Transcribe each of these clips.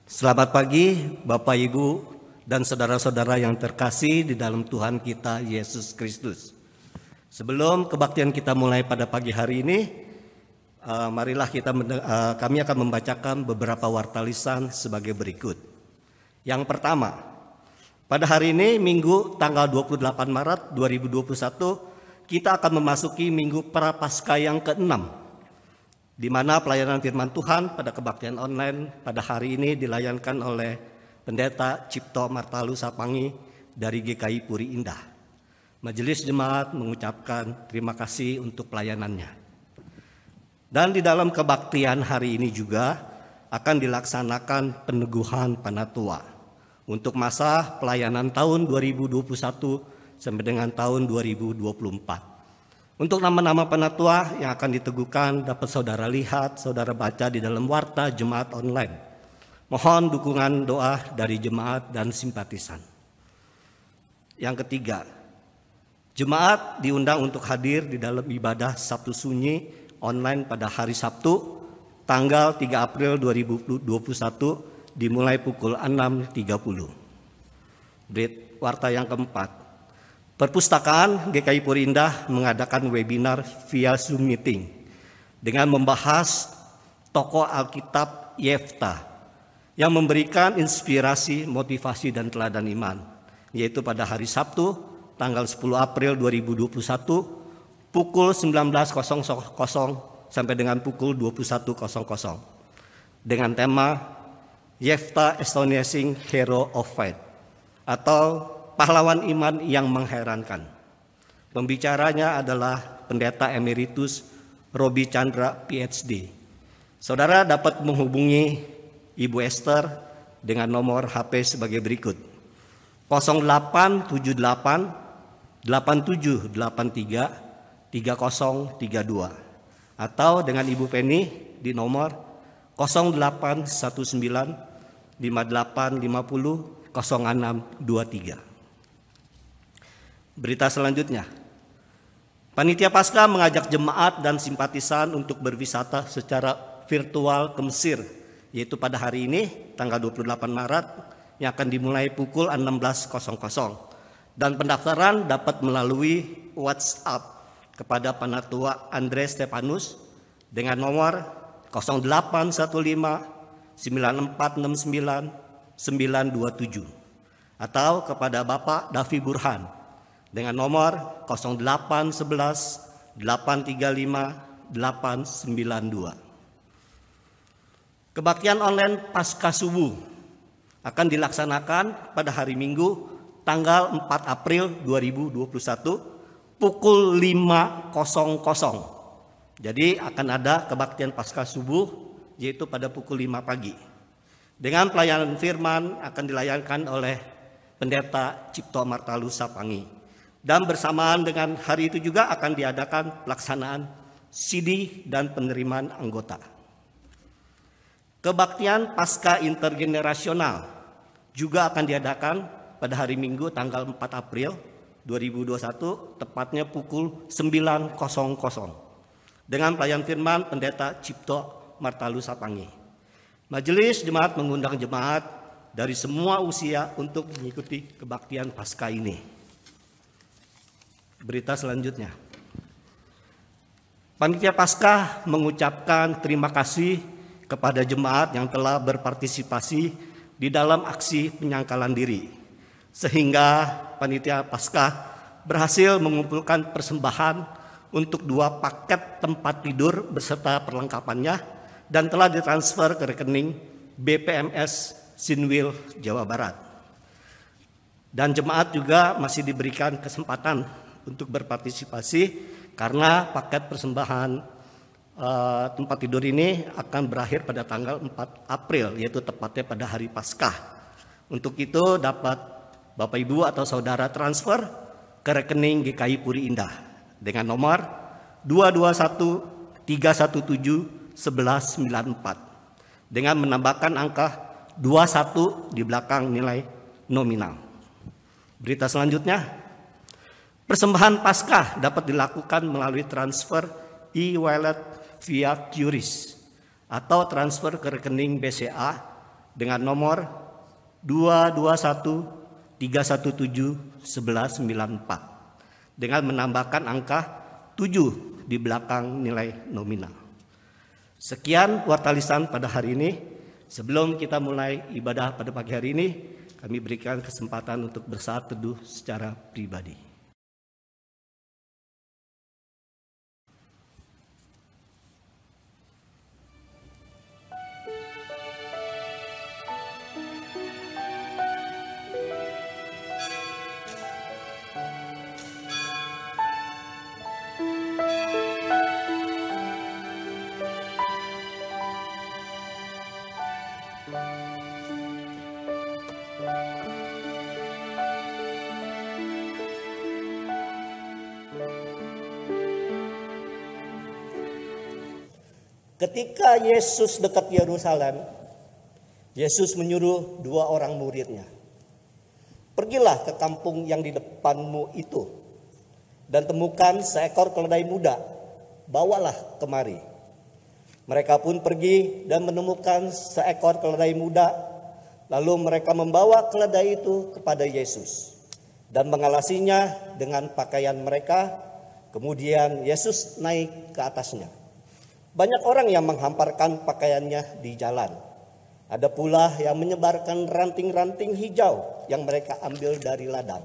Selamat pagi Bapak Ibu dan saudara-saudara yang terkasih di dalam Tuhan kita Yesus Kristus. Sebelum kebaktian kita mulai pada pagi hari ini, marilah kami akan membacakan beberapa warta lisan sebagai berikut. Yang pertama, pada hari ini Minggu tanggal 28 Maret 2021, kita akan memasuki Minggu Prapaskah yang ke-6. Di mana pelayanan firman Tuhan pada kebaktian online pada hari ini dilayankan oleh Pendeta Cipto Martalu Sapangi dari GKI Puri Indah. Majelis Jemaat mengucapkan terima kasih untuk pelayanannya. Dan di dalam kebaktian hari ini juga akan dilaksanakan peneguhan Panatua untuk masa pelayanan tahun 2021 sampai dengan tahun 2024. Untuk nama-nama penatua yang akan diteguhkan dapat saudara lihat, saudara baca di dalam warta jemaat online. Mohon dukungan doa dari jemaat dan simpatisan. Yang ketiga, jemaat diundang untuk hadir di dalam ibadah Sabtu Sunyi online pada hari Sabtu, tanggal 3 April 2021 dimulai pukul 6.30. Warta yang keempat. Perpustakaan GKI Puri Indah mengadakan webinar via Zoom meeting dengan membahas tokoh Alkitab Yefta yang memberikan inspirasi, motivasi, dan teladan iman, yaitu pada hari Sabtu tanggal 10 April 2021 pukul 19.00 sampai dengan pukul 21.00 dengan tema Yefta Astonishing Hero of Faith atau pahlawan iman yang mengherankan. Pembicaranya adalah Pendeta Emeritus Robi Chandra PhD. Saudara dapat menghubungi Ibu Esther dengan nomor HP sebagai berikut: 0878 8783 3032 atau dengan Ibu Penny di nomor 0819 5850 0623. Berita selanjutnya, Panitia Paskah mengajak jemaat dan simpatisan untuk berwisata secara virtual ke Mesir, yaitu pada hari ini tanggal 28 Maret yang akan dimulai pukul 16.00 dan pendaftaran dapat melalui WhatsApp kepada Panatua Andre Stefanus dengan nomor 0815 9469 927 atau kepada Bapak Davi Burhan dengan nomor 0811 835 892. Kebaktian online Paskah Subuh akan dilaksanakan pada hari Minggu tanggal 4 April 2021 pukul 5.00. Jadi akan ada kebaktian Paskah Subuh yaitu pada pukul 5 pagi. Dengan pelayanan firman akan dilayankan oleh Pendeta Cipto Martalu Sapangi. Dan bersamaan dengan hari itu juga akan diadakan pelaksanaan CD dan penerimaan anggota. Kebaktian Paskah Intergenerasional juga akan diadakan pada hari Minggu tanggal 4 April 2021 tepatnya pukul 9.00 dengan pelayan firman Pendeta Cipto Martalu Sapangi. Majelis Jemaat mengundang jemaat dari semua usia untuk mengikuti kebaktian Paskah ini. Berita selanjutnya, Panitia Paskah mengucapkan terima kasih kepada jemaat yang telah berpartisipasi di dalam aksi penyangkalan diri, sehingga Panitia Paskah berhasil mengumpulkan persembahan untuk 2 paket tempat tidur beserta perlengkapannya dan telah ditransfer ke rekening BPMS Sinwil Jawa Barat. Dan jemaat juga masih diberikan kesempatan untuk berpartisipasi karena paket persembahan tempat tidur ini akan berakhir pada tanggal 4 April, yaitu tepatnya pada hari Paskah. Untuk itu dapat Bapak Ibu atau Saudara transfer ke rekening GKI Puri Indah dengan nomor 221 317 1194 dengan menambahkan angka 21 di belakang nilai nominal. Berita selanjutnya, persembahan Paskah dapat dilakukan melalui transfer e-wallet via QRIS atau transfer ke rekening BCA dengan nomor 221 317 1194 dengan menambahkan angka 7 di belakang nilai nominal. Sekian warta lisan pada hari ini. Sebelum kita mulai ibadah pada pagi hari ini, kami berikan kesempatan untuk bersaat teduh secara pribadi. Ketika Yesus dekat Yerusalem, Yesus menyuruh 2 orang muridnya, "Pergilah ke kampung yang di depanmu itu, dan temukan seekor keledai muda, bawalah kemari." Mereka pun pergi dan menemukan seekor keledai muda, lalu mereka membawa keledai itu kepada Yesus dan mengalasinya dengan pakaian mereka. Kemudian Yesus naik ke atasnya. Banyak orang yang menghamparkan pakaiannya di jalan. Ada pula yang menyebarkan ranting-ranting hijau yang mereka ambil dari ladang.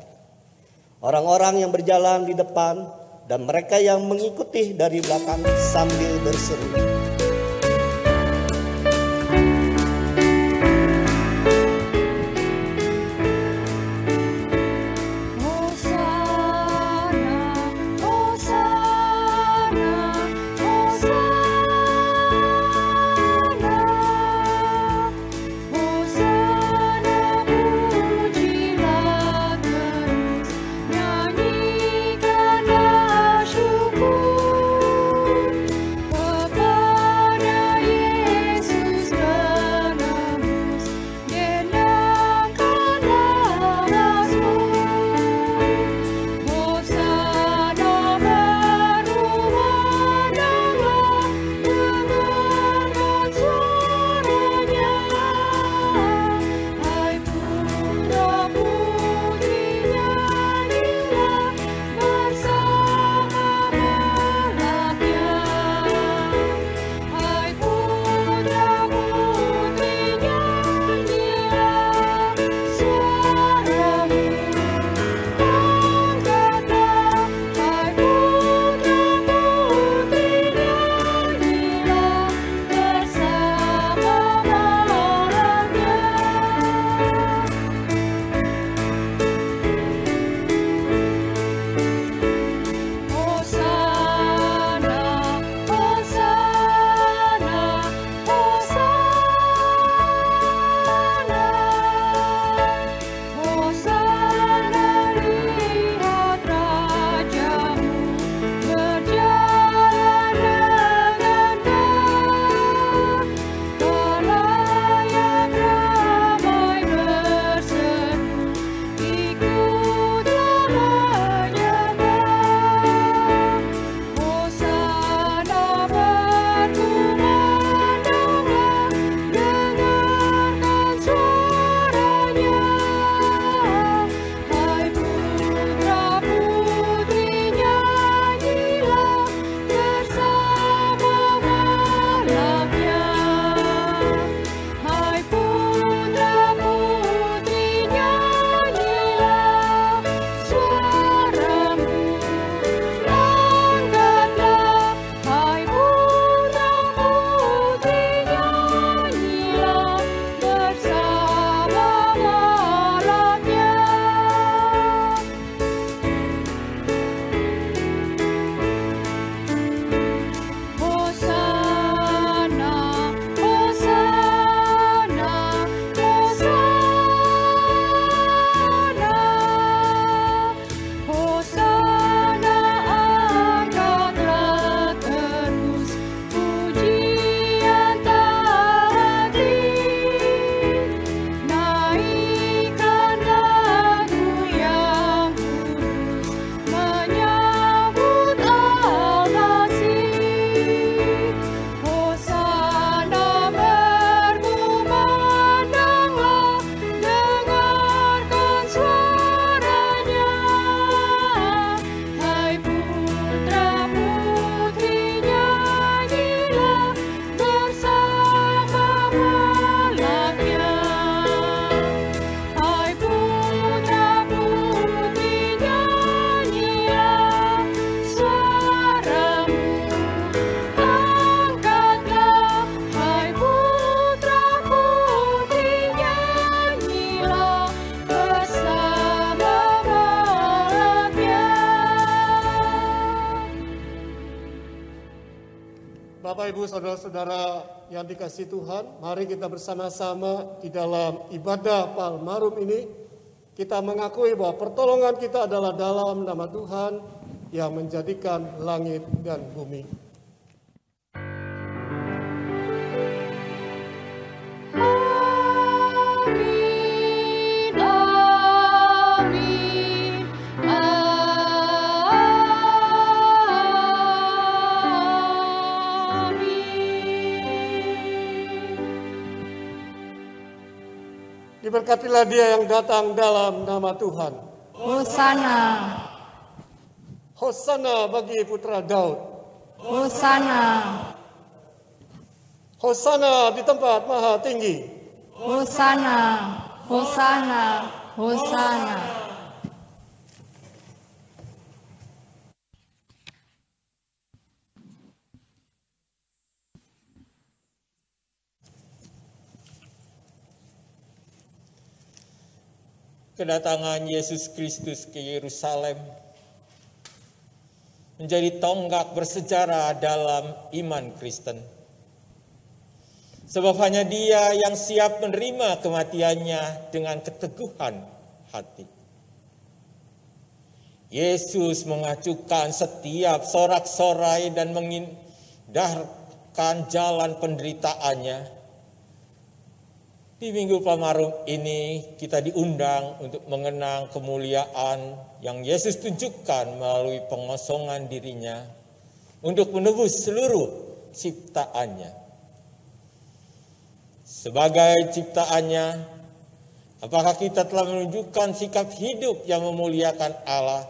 Orang-orang yang berjalan di depan dan mereka yang mengikuti dari belakang sambil berseru, Bapak, Ibu, Saudara-saudara yang dikasihi Tuhan, mari kita bersama-sama di dalam ibadah Palmarum ini, kita mengakui bahwa pertolongan kita adalah dalam nama Tuhan yang menjadikan langit dan bumi. Diberkatilah dia yang datang dalam nama Tuhan. Hosana. Hosana bagi putra Daud. Hosana. Hosana di tempat maha tinggi. Hosana. Hosana. Hosana. Kedatangan Yesus Kristus ke Yerusalem menjadi tonggak bersejarah dalam iman Kristen. Sebab hanya Dia yang siap menerima kematiannya dengan keteguhan hati. Yesus mengacukan setiap sorak-sorai dan mengindahkan jalan penderitaannya. Di Minggu Palmarum ini kita diundang untuk mengenang kemuliaan yang Yesus tunjukkan melalui pengosongan dirinya untuk menebus seluruh ciptaannya. Sebagai ciptaannya, apakah kita telah menunjukkan sikap hidup yang memuliakan Allah,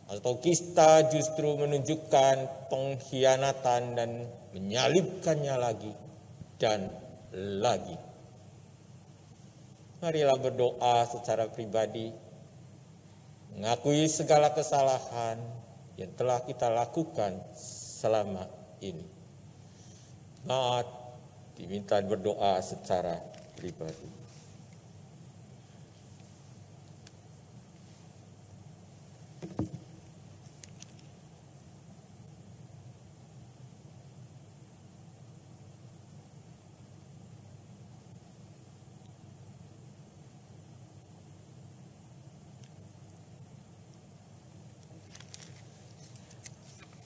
atau kita justru menunjukkan pengkhianatan dan menyalibkannya lagi dan lagi? Marilah berdoa secara pribadi, mengakui segala kesalahan yang telah kita lakukan selama ini. Maaf, diminta berdoa secara pribadi.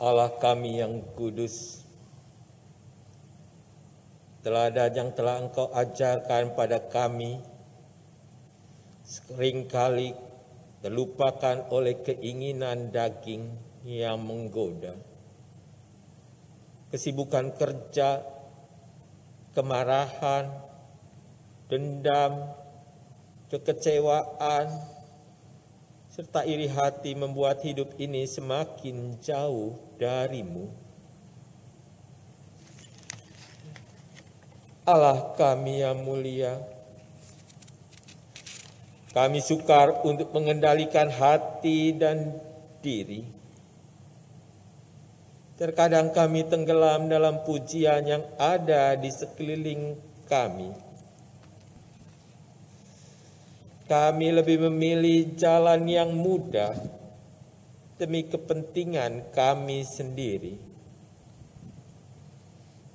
Allah kami yang kudus, teladan yang telah Engkau ajarkan pada kami seringkali terlupakan oleh keinginan daging yang menggoda. Kesibukan kerja, kemarahan, dendam, kekecewaan, serta iri hati membuat hidup ini semakin jauh darimu. Allah kami yang mulia, kami sukar untuk mengendalikan hati dan diri. Terkadang kami tenggelam dalam pujian yang ada di sekeliling kami. Kami lebih memilih jalan yang mudah demi kepentingan kami sendiri.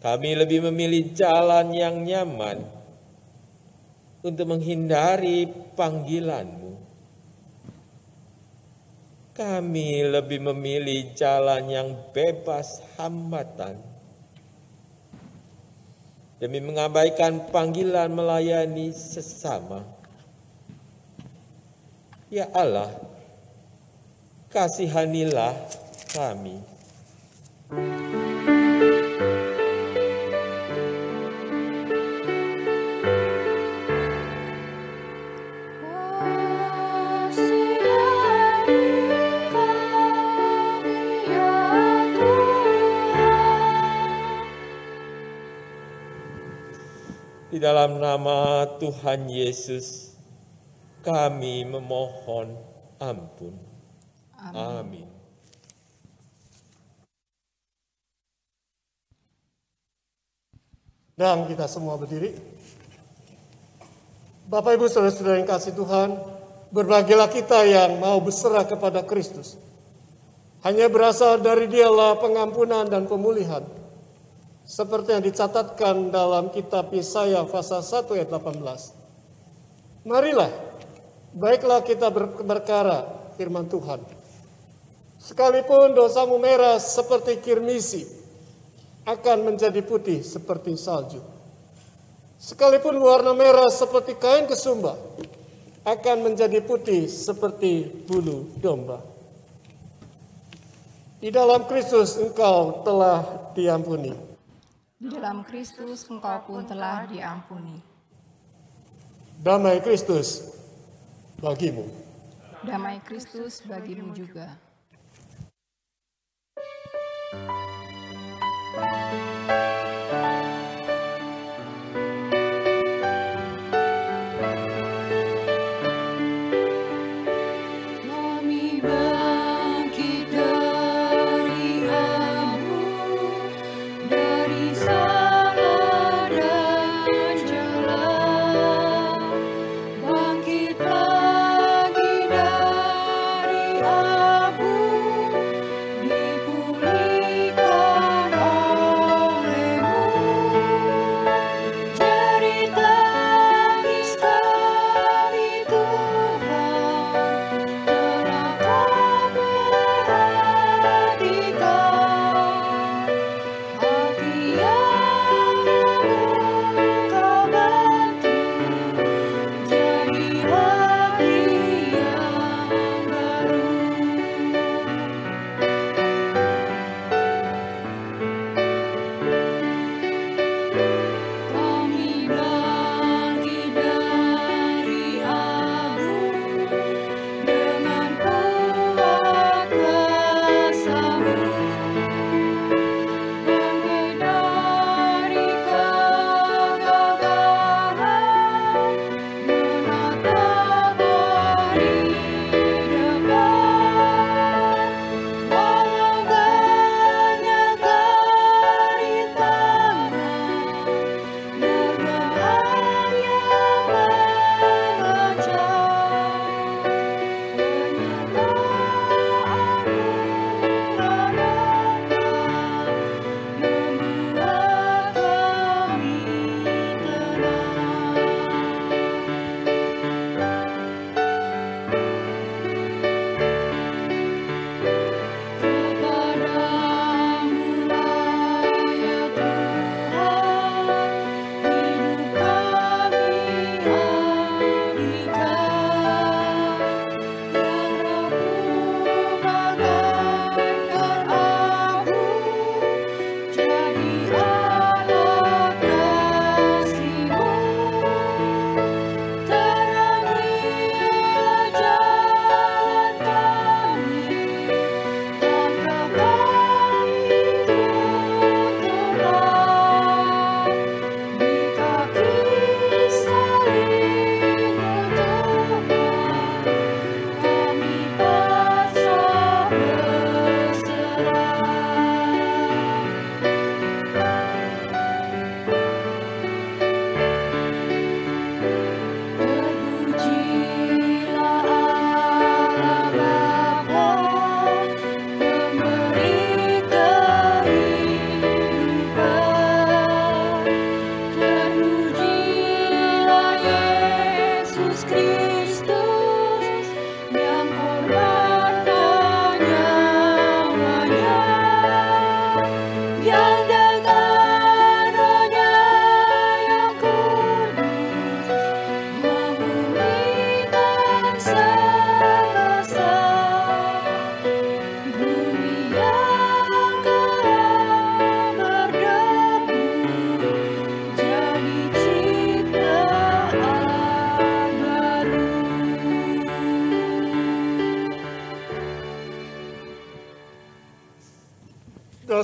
Kami lebih memilih jalan yang nyaman untuk menghindari panggilan-Mu. Kami lebih memilih jalan yang bebas hambatan demi mengabaikan panggilan melayani sesama. Ya Allah, kasihanilah kami. Di dalam nama Tuhan Yesus, kami memohon ampun. Amin. Dan kita semua berdiri. Bapak, Ibu, Saudara-saudara yang kasih Tuhan, berbahagialah kita yang mau berserah kepada Kristus. Hanya berasal dari Dialah pengampunan dan pemulihan. seperti yang dicatatkan dalam kitab Yesaya pasal 1 ayat 18. Marilah, baiklah kita berperkara, firman Tuhan. Sekalipun dosamu merah seperti kirmisi, akan menjadi putih seperti salju. Sekalipun warna merah seperti kain kesumba, akan menjadi putih seperti bulu domba. Di dalam Kristus engkau telah diampuni. Di dalam Kristus engkau pun telah diampuni. Damai Kristus bagimu. Damai Kristus bagimu juga.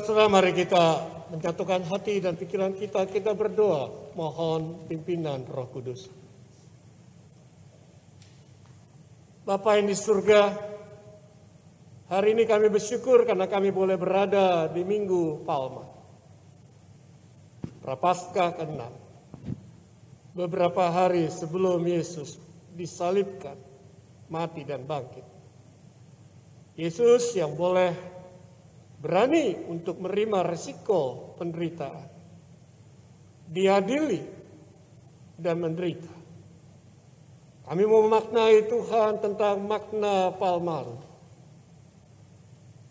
Saudara, mari kita menyatukan hati dan pikiran kita berdoa, mohon pimpinan Roh Kudus. Bapa yang di surga, hari ini kami bersyukur karena kami boleh berada di Minggu Palma, Prapaskah ke-6, beberapa hari sebelum Yesus disalibkan, mati dan bangkit. Yesus yang boleh berani untuk menerima resiko penderitaan. diadili, dan menderita. Kami memaknai Tuhan tentang makna Palmarum.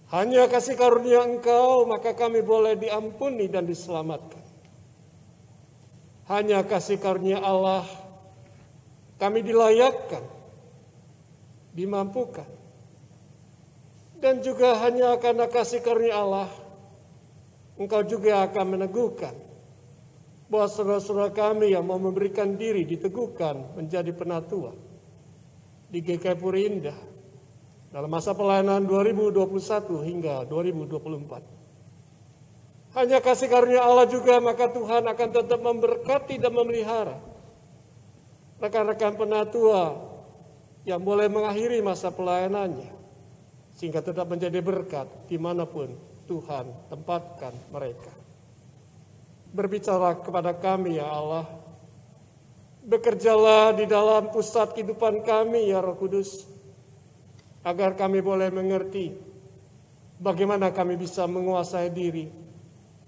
Hanya kasih karunia Engkau, maka kami boleh diampuni dan diselamatkan. Hanya kasih karunia Allah, kami dilayakkan, dimampukan. Dan juga hanya karena kasih karunia Allah, Engkau juga akan meneguhkan bahwa saudara-saudara kami yang mau memberikan diri diteguhkan menjadi penatua di GKI Puri Indah dalam masa pelayanan 2021 hingga 2024. Hanya kasih karunia Allah juga, maka Tuhan akan tetap memberkati dan memelihara rekan-rekan penatua yang boleh mengakhiri masa pelayanannya, sehingga tetap menjadi berkat dimanapun Tuhan tempatkan mereka. Berbicara kepada kami ya Allah, bekerjalah di dalam pusat kehidupan kami ya Roh Kudus, agar kami boleh mengerti bagaimana kami bisa menguasai diri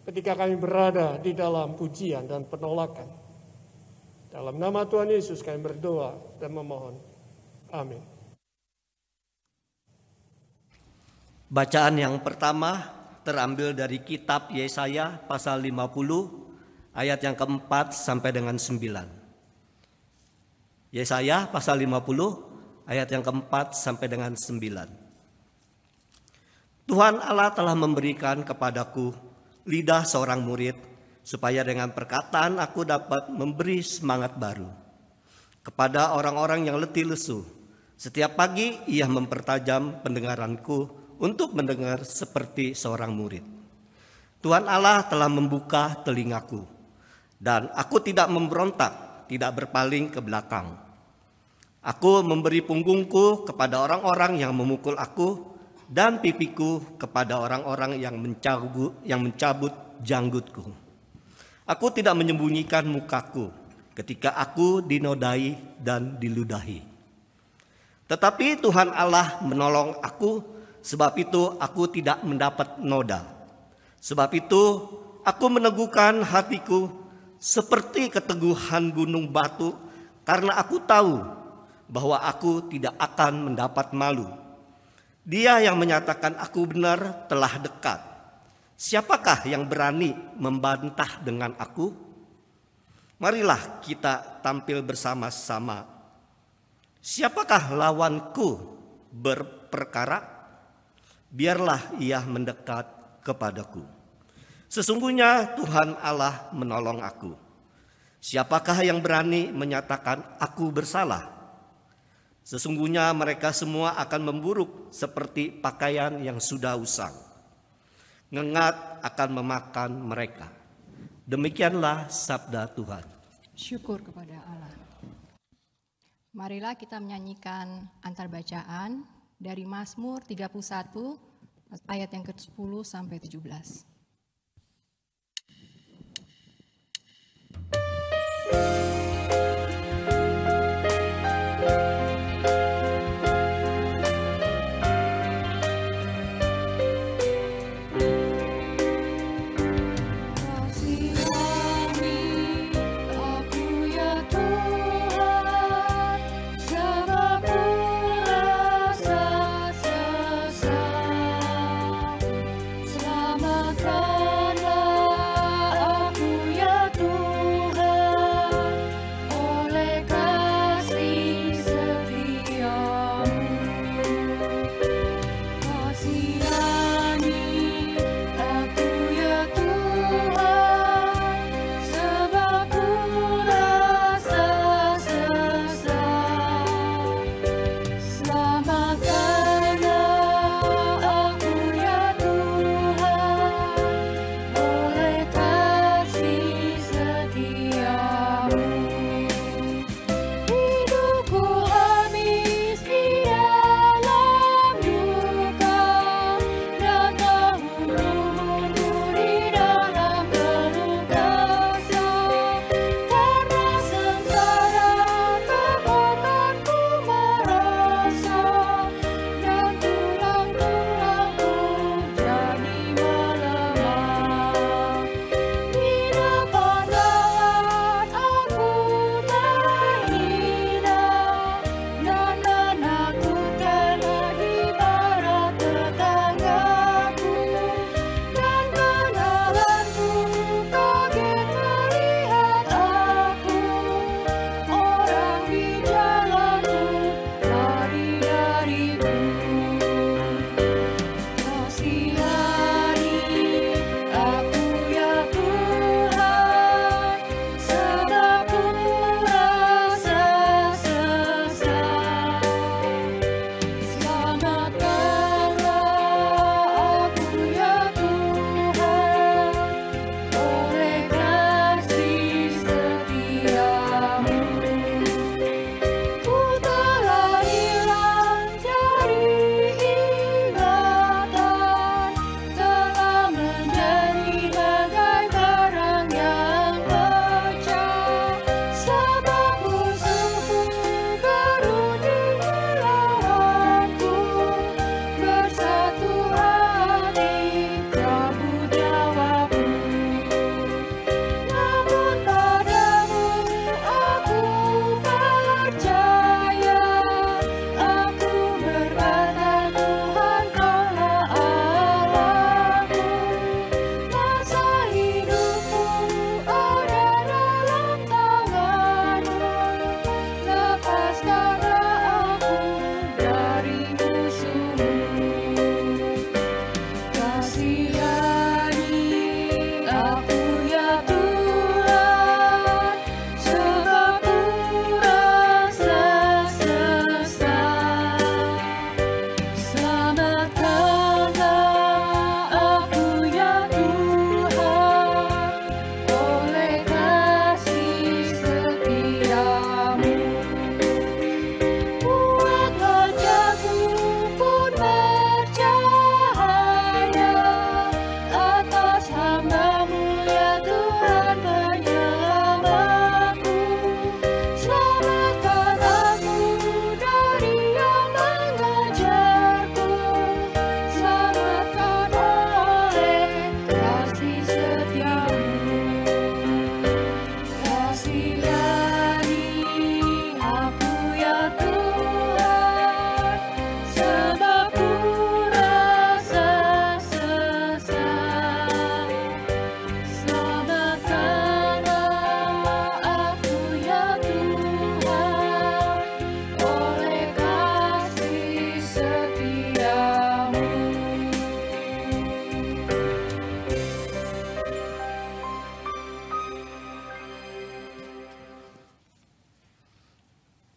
ketika kami berada di dalam pujian dan penolakan. Dalam nama Tuhan Yesus kami berdoa dan memohon. Amin. Bacaan yang pertama terambil dari kitab Yesaya pasal 50 ayat yang keempat sampai dengan 9. Yesaya pasal 50 ayat yang keempat sampai dengan 9. Tuhan Allah telah memberikan kepadaku lidah seorang murid, supaya dengan perkataan aku dapat memberi semangat baru kepada orang-orang yang letih lesu. Setiap pagi ia mempertajam pendengaranku untuk mendengar seperti seorang murid. Tuhan Allah telah membuka telingaku, dan aku tidak memberontak, tidak berpaling ke belakang. Aku memberi punggungku kepada orang-orang yang memukul aku, dan pipiku kepada orang-orang yang mencabut janggutku. Aku tidak menyembunyikan mukaku ketika aku dinodai dan diludahi. Tetapi Tuhan Allah menolong aku, sebab itu aku tidak mendapat noda. Sebab itu aku meneguhkan hatiku seperti keteguhan gunung batu, karena aku tahu bahwa aku tidak akan mendapat malu. Dia yang menyatakan aku benar telah dekat. Siapakah yang berani membantah dengan aku? Marilah kita tampil bersama-sama. Siapakah lawanku berperkara? Biarlah ia mendekat kepadaku. Sesungguhnya Tuhan Allah menolong aku. Siapakah yang berani menyatakan aku bersalah? Sesungguhnya mereka semua akan memburuk seperti pakaian yang sudah usang. Ngengat akan memakan mereka. Demikianlah sabda Tuhan. Syukur kepada Allah. Marilah kita menyanyikan antar bacaan dari Mazmur 31 ayat yang ke-10 sampai 17. Selamat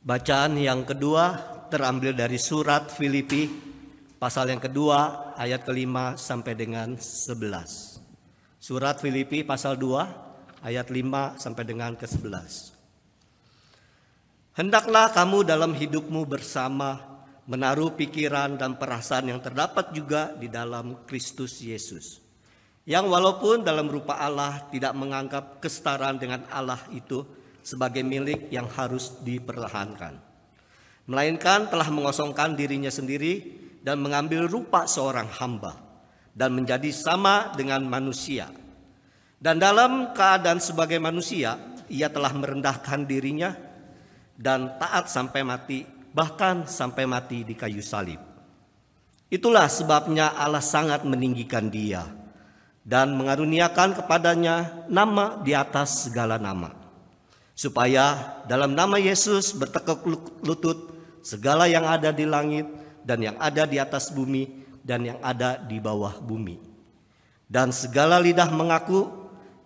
Bacaan yang kedua terambil dari surat Filipi pasal yang kedua ayat ke-5 sampai dengan 11. Surat Filipi pasal 2 ayat 5 sampai dengan ke-11. Hendaklah kamu dalam hidupmu bersama menaruh pikiran dan perasaan yang terdapat juga di dalam Kristus Yesus, yang walaupun dalam rupa Allah tidak menganggap kesetaraan dengan Allah itu sebagai milik yang harus dipertahankan, melainkan telah mengosongkan dirinya sendiri dan mengambil rupa seorang hamba dan menjadi sama dengan manusia. Dan dalam keadaan sebagai manusia, ia telah merendahkan dirinya dan taat sampai mati, bahkan sampai mati di kayu salib. Itulah sebabnya Allah sangat meninggikan dia dan mengaruniakan kepadanya nama di atas segala nama, supaya dalam nama Yesus bertekuk lutut segala yang ada di langit dan yang ada di atas bumi dan yang ada di bawah bumi, dan segala lidah mengaku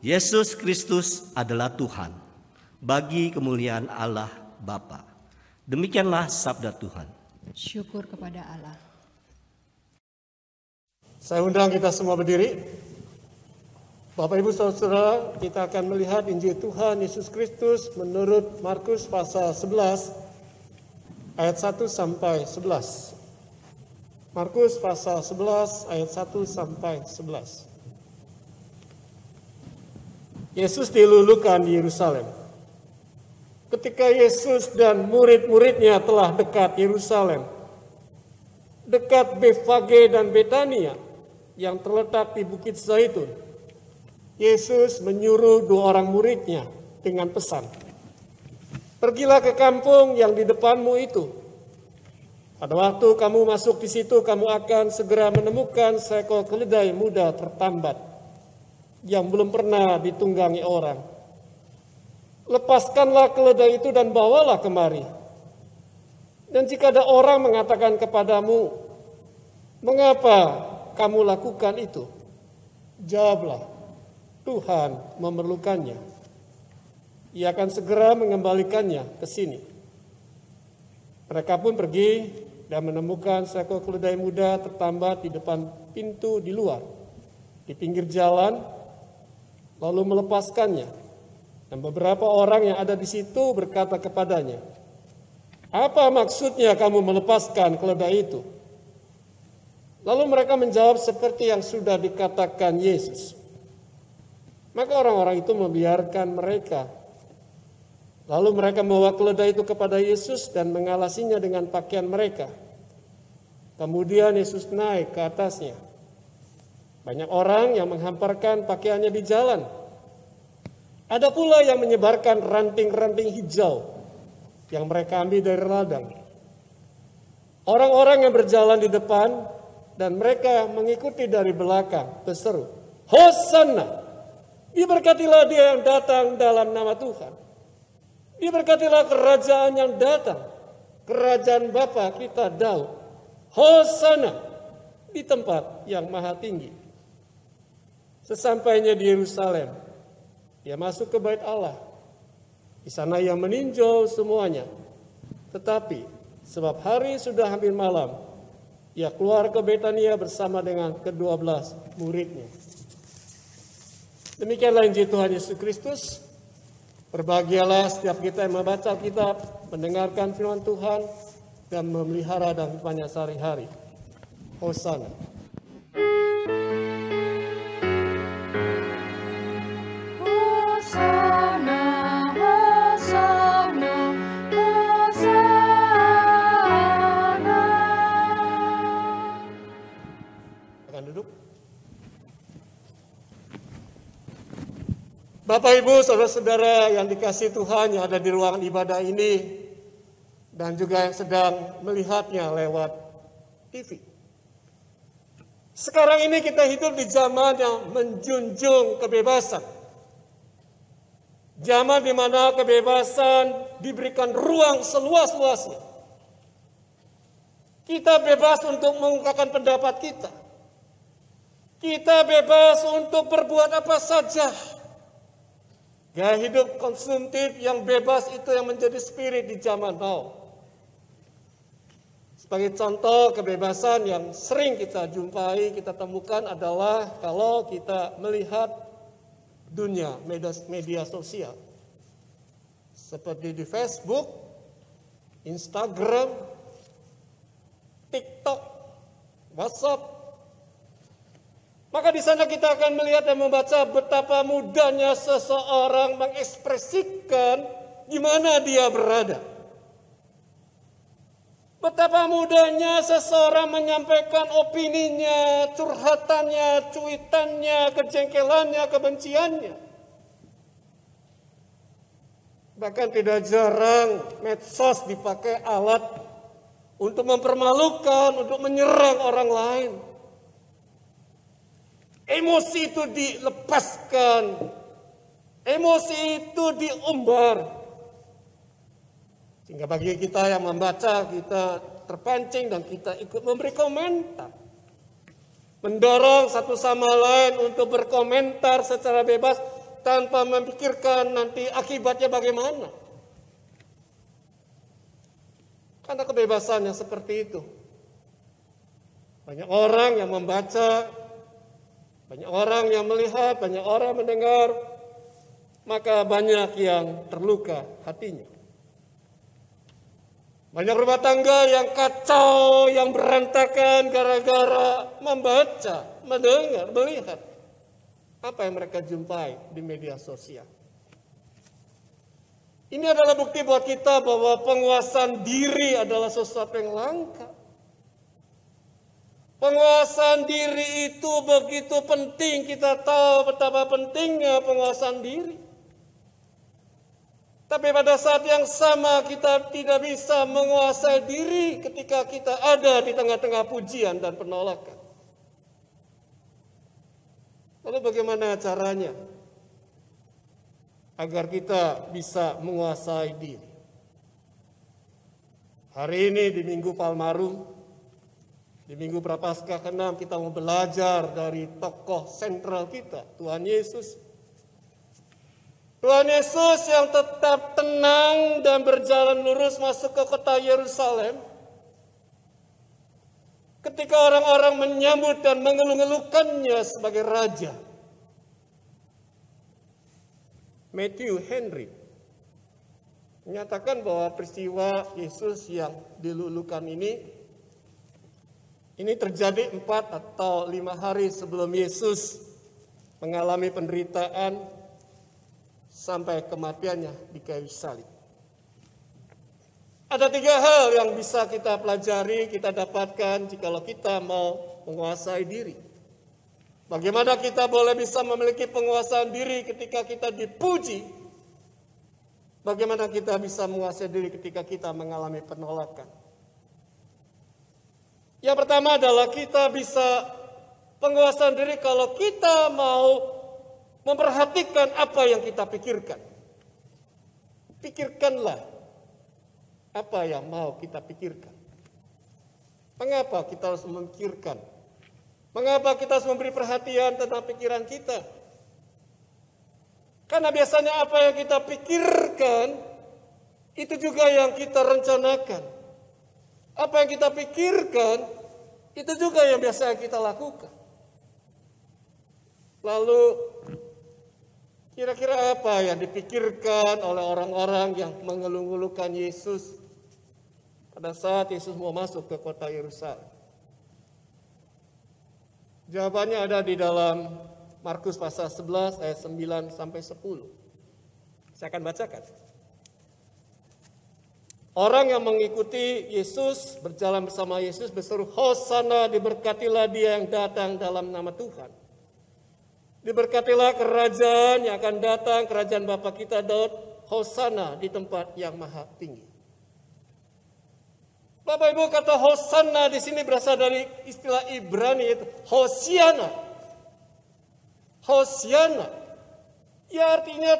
Yesus Kristus adalah Tuhan, bagi kemuliaan Allah Bapa. Demikianlah sabda Tuhan. Syukur kepada Allah. Saya undang kita semua berdiri. Bapak Ibu Saudara, kita akan melihat Injil Tuhan Yesus Kristus menurut Markus pasal 11 ayat 1 sampai 11. Markus pasal 11 ayat 1 sampai 11. Yesus dilulukan di Yerusalem. Ketika Yesus dan murid-muridnya telah dekat Yerusalem, dekat Befage dan Betania yang terletak di Bukit Zaitun, Yesus menyuruh 2 orang muridnya dengan pesan, "Pergilah ke kampung yang di depanmu itu. Pada waktu kamu masuk di situ, kamu akan segera menemukan seekor keledai muda tertambat yang belum pernah ditunggangi orang. Lepaskanlah keledai itu dan bawalah kemari. Dan jika ada orang mengatakan kepadamu, 'Mengapa kamu lakukan itu?' jawablah, 'Tuhan memerlukannya. Ia akan segera mengembalikannya ke sini.' Mereka pun pergi dan menemukan seekor keledai muda tertambat di depan pintu di luar, di pinggir jalan, lalu melepaskannya. Dan beberapa orang yang ada di situ berkata kepadanya, 'Apa maksudnya kamu melepaskan keledai itu?' Lalu mereka menjawab seperti yang sudah dikatakan Yesus. Maka orang-orang itu membiarkan mereka. Lalu mereka membawa keledai itu kepada Yesus dan mengalasinya dengan pakaian mereka. Kemudian Yesus naik ke atasnya. Banyak orang yang menghamparkan pakaiannya di jalan. Ada pula yang menyebarkan ranting-ranting hijau yang mereka ambil dari ladang. Orang-orang yang berjalan di depan dan mereka mengikuti dari belakang berseru, 'Hosana! Diberkatilah dia yang datang dalam nama Tuhan. Diberkatilah kerajaan yang datang, kerajaan Bapa kita Daud. Hosana di tempat yang maha tinggi.' Sesampainya di Yerusalem, ia masuk ke bait Allah. Di sana ia meninjau semuanya. Tetapi sebab hari sudah hampir malam, ia keluar ke Betania bersama dengan ke-12 muridnya." Demikianlah Injil Tuhan Yesus Kristus. Berbahagialah setiap kita yang membaca Alkitab, mendengarkan firman Tuhan, dan memelihara dan kehidupannya sehari-hari. Hosana. Hosana, Hosana, Hosana. Akan duduk. Bapak, Ibu, saudara-saudara yang dikasihi Tuhan yang ada di ruangan ibadah ini dan juga yang sedang melihatnya lewat TV. Sekarang ini kita hidup di zaman yang menjunjung kebebasan. Zaman di mana kebebasan diberikan ruang seluas-luasnya. Kita bebas untuk mengungkapkan pendapat kita. Kita bebas untuk berbuat apa saja. Gaya hidup konsumtif yang bebas itu yang menjadi spirit di zaman now. Sebagai contoh kebebasan yang sering kita jumpai, kita temukan adalah kalau kita melihat dunia media sosial. Seperti di Facebook, Instagram, TikTok, WhatsApp. Maka di sana kita akan melihat dan membaca betapa mudahnya seseorang mengekspresikan di mana dia berada. Betapa mudahnya seseorang menyampaikan opininya, curhatannya, cuitannya, kejengkelannya, kebenciannya. Bahkan tidak jarang medsos dipakai alat untuk mempermalukan, untuk menyerang orang lain. Emosi itu dilepaskan, emosi itu diumbar. Sehingga bagi kita yang membaca, kita terpancing dan kita ikut memberi komentar. Mendorong satu sama lain untuk berkomentar secara bebas tanpa memikirkan nanti akibatnya bagaimana. Karena kebebasan yang seperti itu. Banyak orang yang membaca, banyak orang yang melihat, banyak orang mendengar, maka banyak yang terluka hatinya. Banyak rumah tangga yang kacau, yang berantakan gara-gara membaca, mendengar, melihat apa yang mereka jumpai di media sosial. Ini adalah bukti buat kita bahwa penguasaan diri adalah sesuatu yang langka. Penguasaan diri itu begitu penting, kita tahu betapa pentingnya penguasaan diri. Tapi pada saat yang sama kita tidak bisa menguasai diri ketika kita ada di tengah-tengah pujian dan penolakan. Lalu bagaimana caranya agar kita bisa menguasai diri? Hari ini di Minggu Palmarum, di Minggu Prapaskah ke-6 kita mau belajar dari tokoh sentral kita, Tuhan Yesus. Tuhan Yesus yang tetap tenang dan berjalan lurus masuk ke kota Yerusalem. Ketika orang-orang menyambut dan mengeluh-ngeluhkannya sebagai raja. Matthew Henry menyatakan bahwa peristiwa Yesus yang dilulukan ini terjadi 4 atau 5 hari sebelum Yesus mengalami penderitaan sampai kematiannya di kayu salib. Ada 3 hal yang bisa kita pelajari, kita dapatkan jikalau kita mau menguasai diri. Bagaimana kita boleh bisa memiliki penguasaan diri ketika kita dipuji? Bagaimana kita bisa menguasai diri ketika kita mengalami penolakan? Yang pertama adalah kita bisa penguasaan diri kalau kita mau memperhatikan apa yang kita pikirkan. Pikirkanlah apa yang mau kita pikirkan. Mengapa kita harus memikirkan? Mengapa kita harus memberi perhatian tentang pikiran kita? Karena biasanya apa yang kita pikirkan, itu juga yang kita rencanakan. Apa yang kita pikirkan, itu juga yang biasa kita lakukan. Lalu kira-kira apa yang dipikirkan oleh orang-orang yang mengeluh-ngeluhkan Yesus pada saat Yesus mau masuk ke kota Yerusalem? Jawabannya ada di dalam Markus pasal 11 ayat 9 sampai 10. Saya akan bacakan. Orang yang mengikuti Yesus, berjalan bersama Yesus berseru, "Hosana, diberkatilah dia yang datang dalam nama Tuhan. Diberkatilah kerajaan yang akan datang, kerajaan Bapa kita Daud, Hosana di tempat yang maha tinggi." Bapak Ibu, kata Hosana di sini berasal dari istilah Ibrani itu Hosiana. Hosiana, ya artinya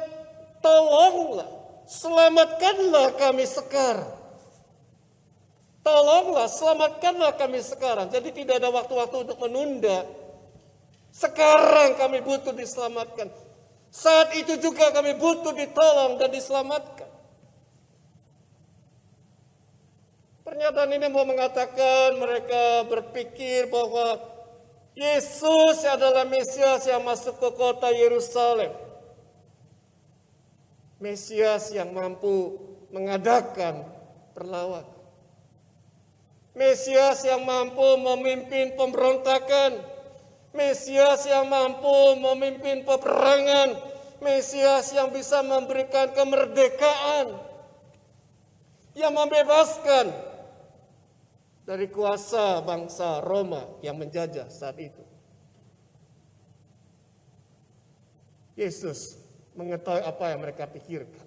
tolonglah, selamatkanlah kami sekarang. Tolonglah, selamatkanlah kami sekarang. Jadi tidak ada waktu-waktu untuk menunda. Sekarang kami butuh diselamatkan. Saat itu juga kami butuh ditolong dan diselamatkan. Pernyataan ini mau mengatakan mereka berpikir bahwa Yesus adalah Mesias yang masuk ke kota Yerusalem. Mesias yang mampu mengadakan perlawanan. Mesias yang mampu memimpin pemberontakan. Mesias yang mampu memimpin peperangan. Mesias yang bisa memberikan kemerdekaan. Yang membebaskan dari kuasa bangsa Roma yang menjajah saat itu. Yesus mengetahui apa yang mereka pikirkan.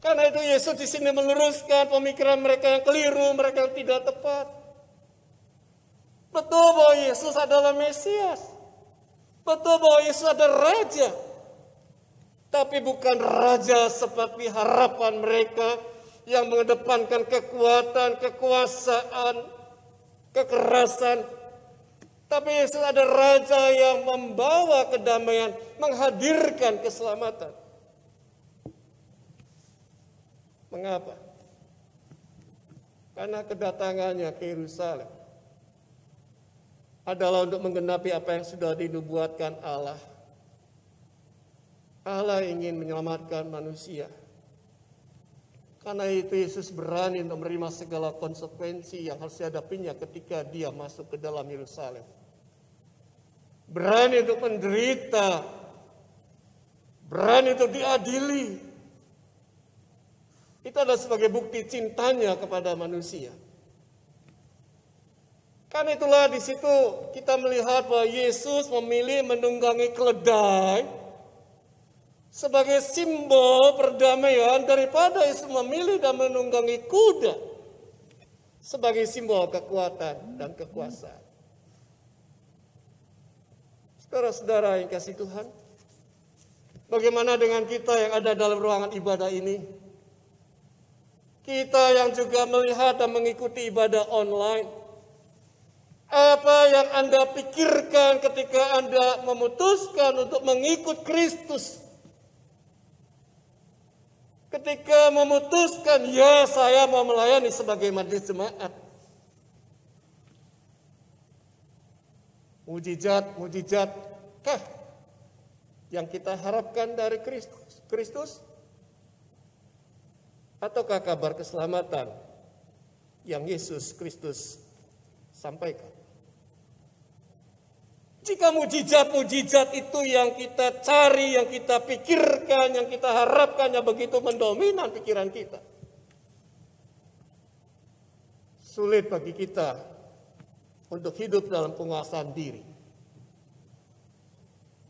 Karena itu Yesus di sini meluruskan pemikiran mereka yang keliru, mereka yang tidak tepat. Betul bahwa Yesus adalah Mesias. Betul bahwa Yesus adalah Raja. Tapi bukan Raja seperti harapan mereka yang mengedepankan kekuatan, kekuasaan, kekerasan. Tapi Yesus ada Raja yang membawa kedamaian, menghadirkan keselamatan. Mengapa? Karena kedatangannya ke Yerusalem adalah untuk menggenapi apa yang sudah dinubuatkan Allah. Allah ingin menyelamatkan manusia. Karena itu Yesus berani untuk menerima segala konsekuensi yang harus dihadapinya ketika dia masuk ke dalam Yerusalem. Berani untuk menderita. Berani untuk diadili. Itu adalah sebagai bukti cintanya kepada manusia. Karena itulah di situ kita melihat bahwa Yesus memilih menunggangi keledai sebagai simbol perdamaian daripada Yesus memilih dan menunggangi kuda sebagai simbol kekuatan dan kekuasaan. Saudara-saudara yang kasih Tuhan, bagaimana dengan kita yang ada dalam ruangan ibadah ini? Kita yang juga melihat dan mengikuti ibadah online. Apa yang Anda pikirkan ketika Anda memutuskan untuk mengikut Kristus? Ketika memutuskan, ya saya mau melayani sebagai majelis jemaat. Mujizat-mujizatkah yang kita harapkan dari Kristus? Ataukah kabar keselamatan yang Yesus Kristus sampaikan? Jika mujizat-mujizat itu yang kita cari, yang kita pikirkan, yang kita harapkan, yang begitu mendominan pikiran kita, sulit bagi kita untuk hidup dalam penguasaan diri.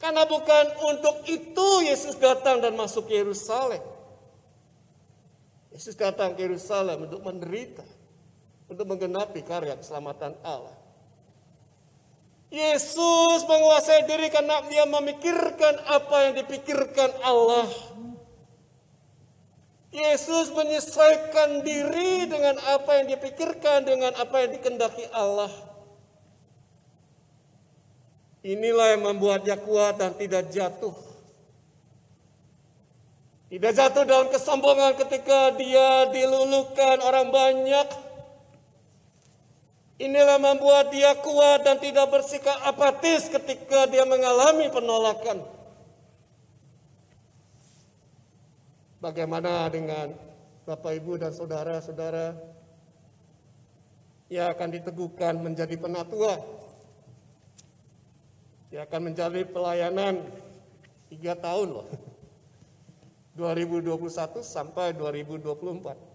Karena bukan untuk itu Yesus datang dan masuk ke Yerusalem. Yesus datang ke Yerusalem untuk menderita, untuk menggenapi karya keselamatan Allah. Yesus menguasai diri karena dia memikirkan apa yang dipikirkan Allah. Yesus menyesuaikan diri dengan apa yang dipikirkan, dengan apa yang dikehendaki Allah. Inilah yang membuatnya kuat dan tidak jatuh. Tidak jatuh dalam kesombongan ketika dia dilulukan orang banyak. Inilah membuat dia kuat dan tidak bersikap apatis ketika dia mengalami penolakan. Bagaimana dengan Bapak, Ibu, dan saudara-saudara yang akan diteguhkan menjadi penatua? Dia akan menjadi pelayanan 3 tahun loh. 2021 sampai 2024.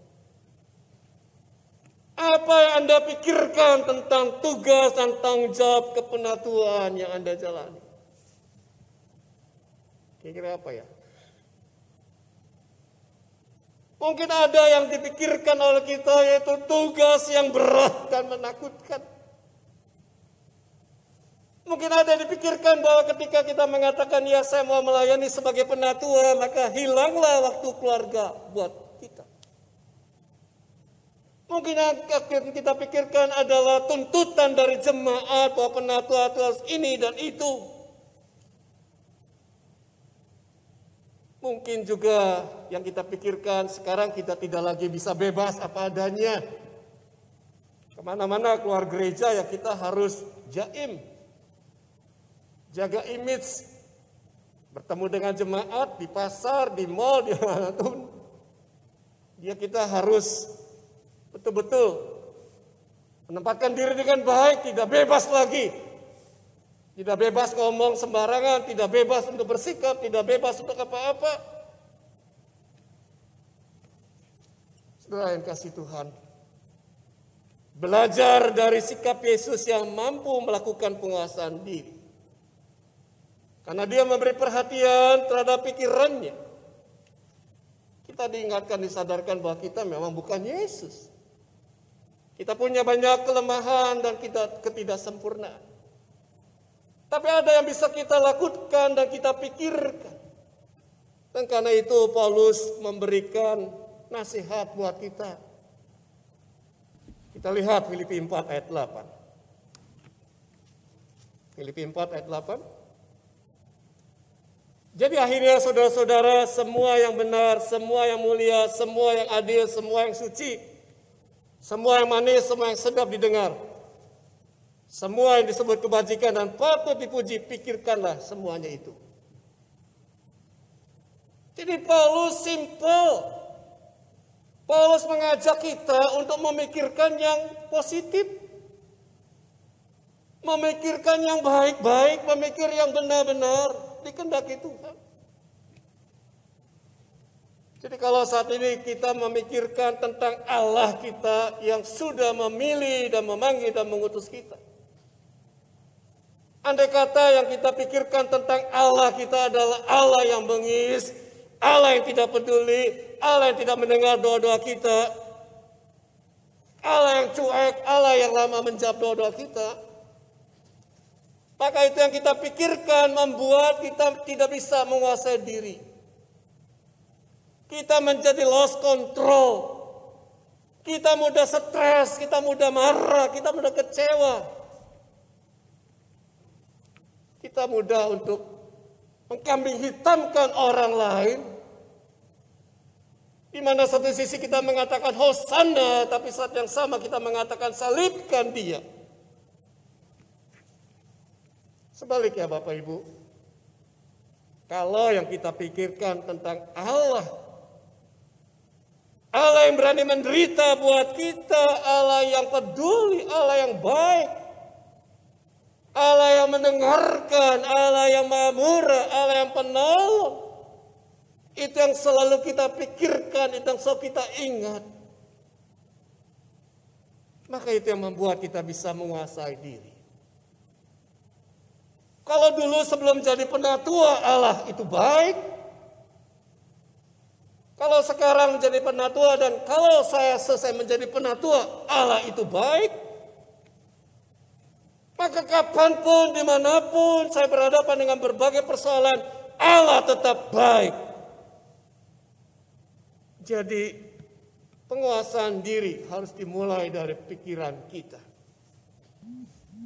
Apa yang Anda pikirkan tentang tugas dan tanggung jawab kepenatuan yang Anda jalani? Kira-kira apa ya? Mungkin ada yang dipikirkan oleh kita yaitu tugas yang berat dan menakutkan. Mungkin ada yang dipikirkan bahwa ketika kita mengatakan ya saya mau melayani sebagai penatua, maka hilanglah waktu keluarga buat kita. Mungkin yang kita pikirkan adalah tuntutan dari jemaat bahwa penatua harus ini dan itu. Mungkin juga yang kita pikirkan sekarang kita tidak lagi bisa bebas apa adanya. Kemana-mana keluar gereja ya kita harus jaim. Jaga image. Bertemu dengan jemaat di pasar, di mall, di mana pun. Kita harus betul-betul menempatkan diri dengan baik, tidak bebas lagi. Tidak bebas ngomong sembarangan, tidak bebas untuk bersikap, tidak bebas untuk apa-apa. Saudara yang kasih Tuhan, belajar dari sikap Yesus yang mampu melakukan penguasaan diri. Karena dia memberi perhatian terhadap pikirannya. Kita diingatkan, disadarkan bahwa kita memang bukan Yesus. Kita punya banyak kelemahan dan ketidaksempurnaan. Tapi ada yang bisa kita lakukan dan kita pikirkan. Dan karena itu Paulus memberikan nasihat buat kita. Kita lihat Filipi 4 ayat 8. Filipi 4 ayat 8. Jadi akhirnya saudara-saudara, semua yang benar, semua yang mulia, semua yang adil, semua yang suci, semua yang manis, semua yang sedap didengar, semua yang disebut kebajikan dan patut dipuji, pikirkanlah semuanya itu. Jadi Paulus simple. Paulus mengajak kita untuk memikirkan yang positif. Memikirkan yang baik-baik, memikir yang benar-benar dikehendaki Tuhan. Jadi kalau saat ini kita memikirkan tentang Allah kita yang sudah memilih dan memanggil dan mengutus kita. Andai kata yang kita pikirkan tentang Allah kita adalah Allah yang bengis, Allah yang tidak peduli, Allah yang tidak mendengar doa-doa kita, Allah yang cuek, Allah yang lama menjawab doa-doa kita, maka itu yang kita pikirkan membuat kita tidak bisa menguasai diri. Kita menjadi lost control. Kita mudah stres, kita mudah marah, kita mudah kecewa. Kita mudah untuk mengkambing hitamkan orang lain. Di mana satu sisi kita mengatakan Hosana, tapi saat yang sama kita mengatakan salibkan dia. Sebaliknya Bapak Ibu, kalau yang kita pikirkan tentang Allah, Allah yang berani menderita buat kita, Allah yang peduli, Allah yang baik, Allah yang mendengarkan, Allah yang maha murah, Allah yang penolong. Itu yang selalu kita pikirkan, itu yang selalu kita ingat. Maka itu yang membuat kita bisa menguasai diri. Kalau dulu sebelum jadi penatua Allah itu baik. Kalau sekarang menjadi penatua dan kalau saya selesai menjadi penatua Allah itu baik. Maka kapanpun, dimanapun saya berhadapan dengan berbagai persoalan, Allah tetap baik. Jadi penguasaan diri harus dimulai dari pikiran kita.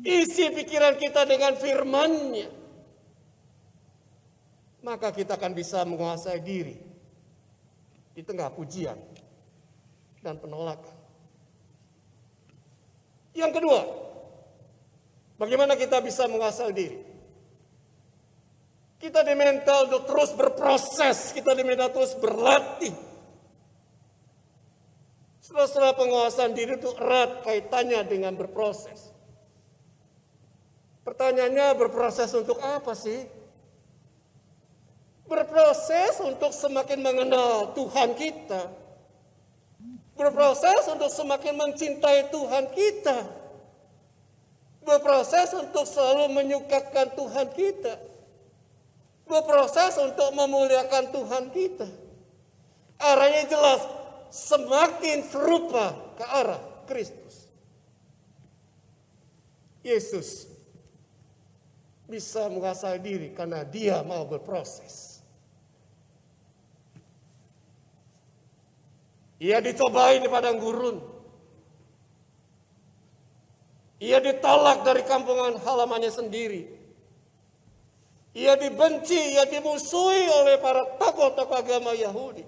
Isi pikiran kita dengan firman-Nya. Maka kita akan bisa menguasai diri di tengah pujian dan penolakan. Yang kedua, bagaimana kita bisa menguasai diri? Kita diminta untuk terus berproses, kita diminta terus berlatih. Setelah penguasaan diri itu erat kaitannya dengan berproses. Pertanyaannya, berproses untuk apa sih? Berproses untuk semakin mengenal Tuhan kita. Berproses untuk semakin mencintai Tuhan kita. Berproses untuk selalu menyukakan Tuhan kita. Berproses untuk memuliakan Tuhan kita. Arahnya jelas, semakin serupa ke arah Kristus. Yesus bisa menguasai diri karena dia mau berproses. Ia dicobai di padang gurun. Ia ditolak dari kampungan halamannya sendiri. Ia dibenci, ia dimusuhi oleh para tokoh-tokoh agama Yahudi.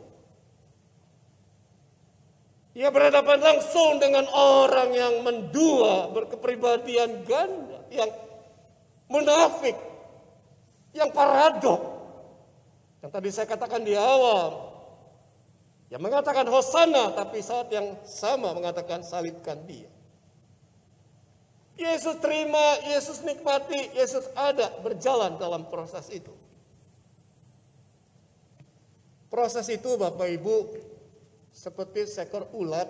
Ia berhadapan langsung dengan orang yang mendua, berkepribadian ganda, yang munafik, yang paradok. Yang tadi saya katakan di awal, yang mengatakan Hosana, tapi saat yang sama mengatakan salibkan dia. Yesus terima, Yesus nikmati, Yesus ada berjalan dalam proses itu. Proses itu Bapak Ibu seperti seekor ulat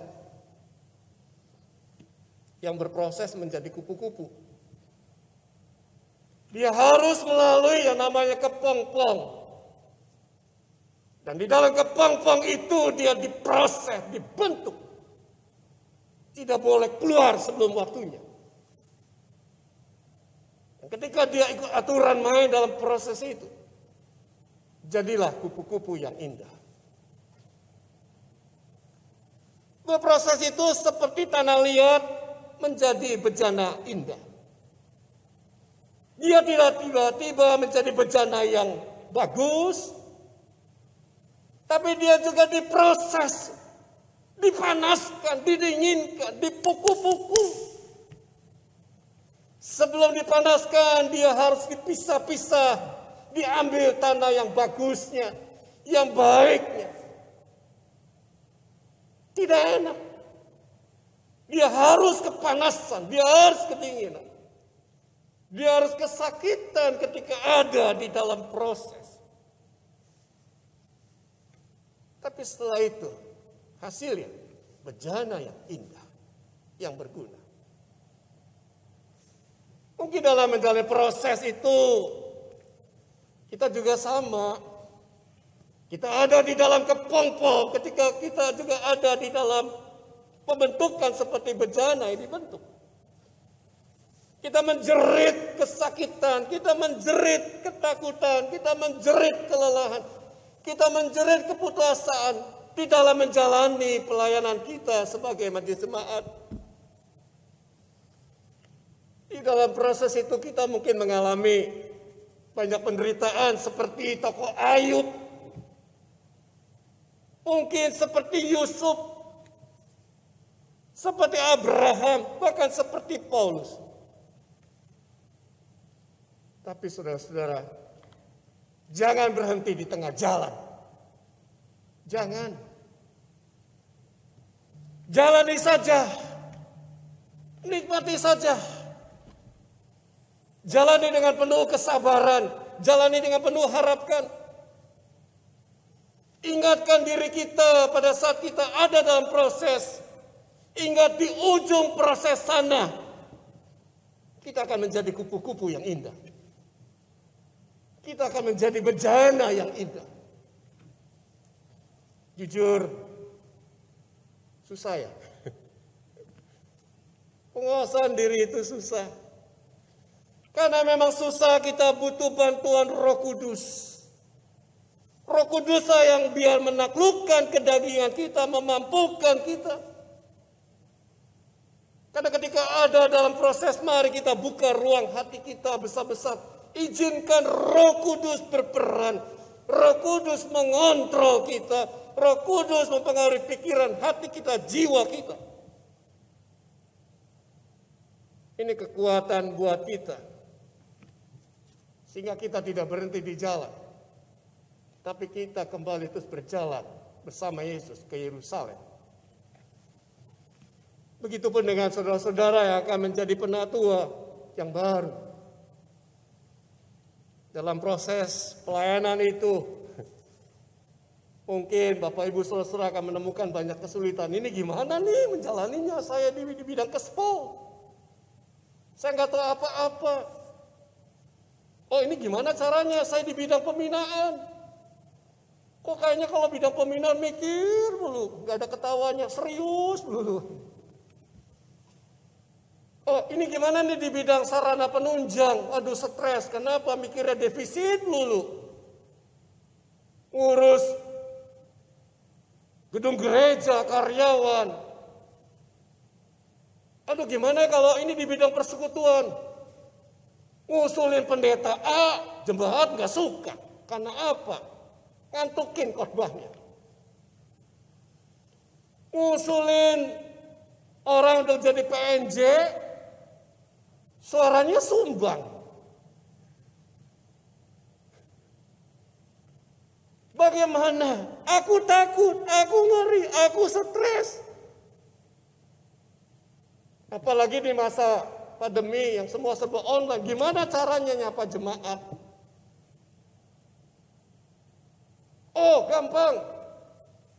yang berproses menjadi kupu-kupu. Dia harus melalui yang namanya kepompong. Dan di dalam kepompong itu dia diproses, dibentuk. Tidak boleh keluar sebelum waktunya. Dan ketika dia ikut aturan main dalam proses itu, jadilah kupu-kupu yang indah. Proses itu seperti tanah liat menjadi bejana indah. Dia tidak tiba-tiba menjadi bejana yang bagus, tapi dia juga diproses, dipanaskan, didinginkan, dipuku-puku. Sebelum dipanaskan, dia harus dipisah-pisah, diambil tanah yang bagusnya, yang baiknya. Tidak enak. Dia harus kepanasan, dia harus kedinginan. Dia harus kesakitan ketika ada di dalam proses. Tapi setelah itu, hasilnya bejana yang indah, yang berguna. Mungkin dalam menjalani proses itu, kita juga sama. Kita ada di dalam kepompong ketika kita juga ada di dalam pembentukan seperti bejana yang dibentuk. Kita menjerit kesakitan, kita menjerit ketakutan, kita menjerit kelelahan, kita menjerit keputusasaan di dalam menjalani pelayanan kita sebagai majelis jemaat. Di dalam proses itu kita mungkin mengalami banyak penderitaan seperti tokoh Ayub. Mungkin seperti Yusuf, seperti Abraham, bahkan seperti Paulus. Tapi saudara-saudara, jangan berhenti di tengah jalan. Jangan. Jalani saja. Nikmati saja. Jalani dengan penuh kesabaran. Jalani dengan penuh harapkan. Ingatkan diri kita pada saat kita ada dalam proses. Ingat di ujung proses sana, kita akan menjadi kupu-kupu yang indah. Kita akan menjadi bejana yang indah. Jujur, susah ya. Penguasaan diri itu susah. Karena memang susah, kita butuh bantuan Roh Kudus. Roh Kudus yang biar menaklukkan kedagingan kita, memampukan kita. Karena ketika ada dalam proses, mari kita buka ruang hati kita besar-besar. Izinkan Roh Kudus berperan. Roh Kudus mengontrol kita. Roh Kudus mempengaruhi pikiran, hati kita, jiwa kita. Ini kekuatan buat kita. Sehingga kita tidak berhenti di jalan. Tapi kita kembali terus berjalan bersama Yesus ke Yerusalem. Begitupun dengan saudara-saudara yang akan menjadi penatua yang baru. Dalam proses pelayanan itu, mungkin Bapak Ibu saudara akan menemukan banyak kesulitan. Ini gimana nih menjalaninya, saya di bidang kespol. Saya nggak tahu apa-apa. Oh ini gimana caranya, saya di bidang pembinaan. Kok kayaknya kalau bidang pembinaan mikir dulu, nggak ada ketawanya, serius dulu. Oh ini gimana nih di bidang sarana penunjang, aduh stres, kenapa mikirnya defisit dulu. Ngurus gedung gereja, karyawan. Aduh gimana kalau ini di bidang persekutuan, Ngusulin pendeta A, jemaat nggak suka. Karena apa? Ngantukin khotbahnya. Ngusulin orang untuk jadi PNJ, suaranya sumbang. Bagaimana? Aku takut, aku ngeri, aku stres. Apalagi di masa pandemi yang semua serba online, gimana caranya nyapa jemaat? Oh, gampang.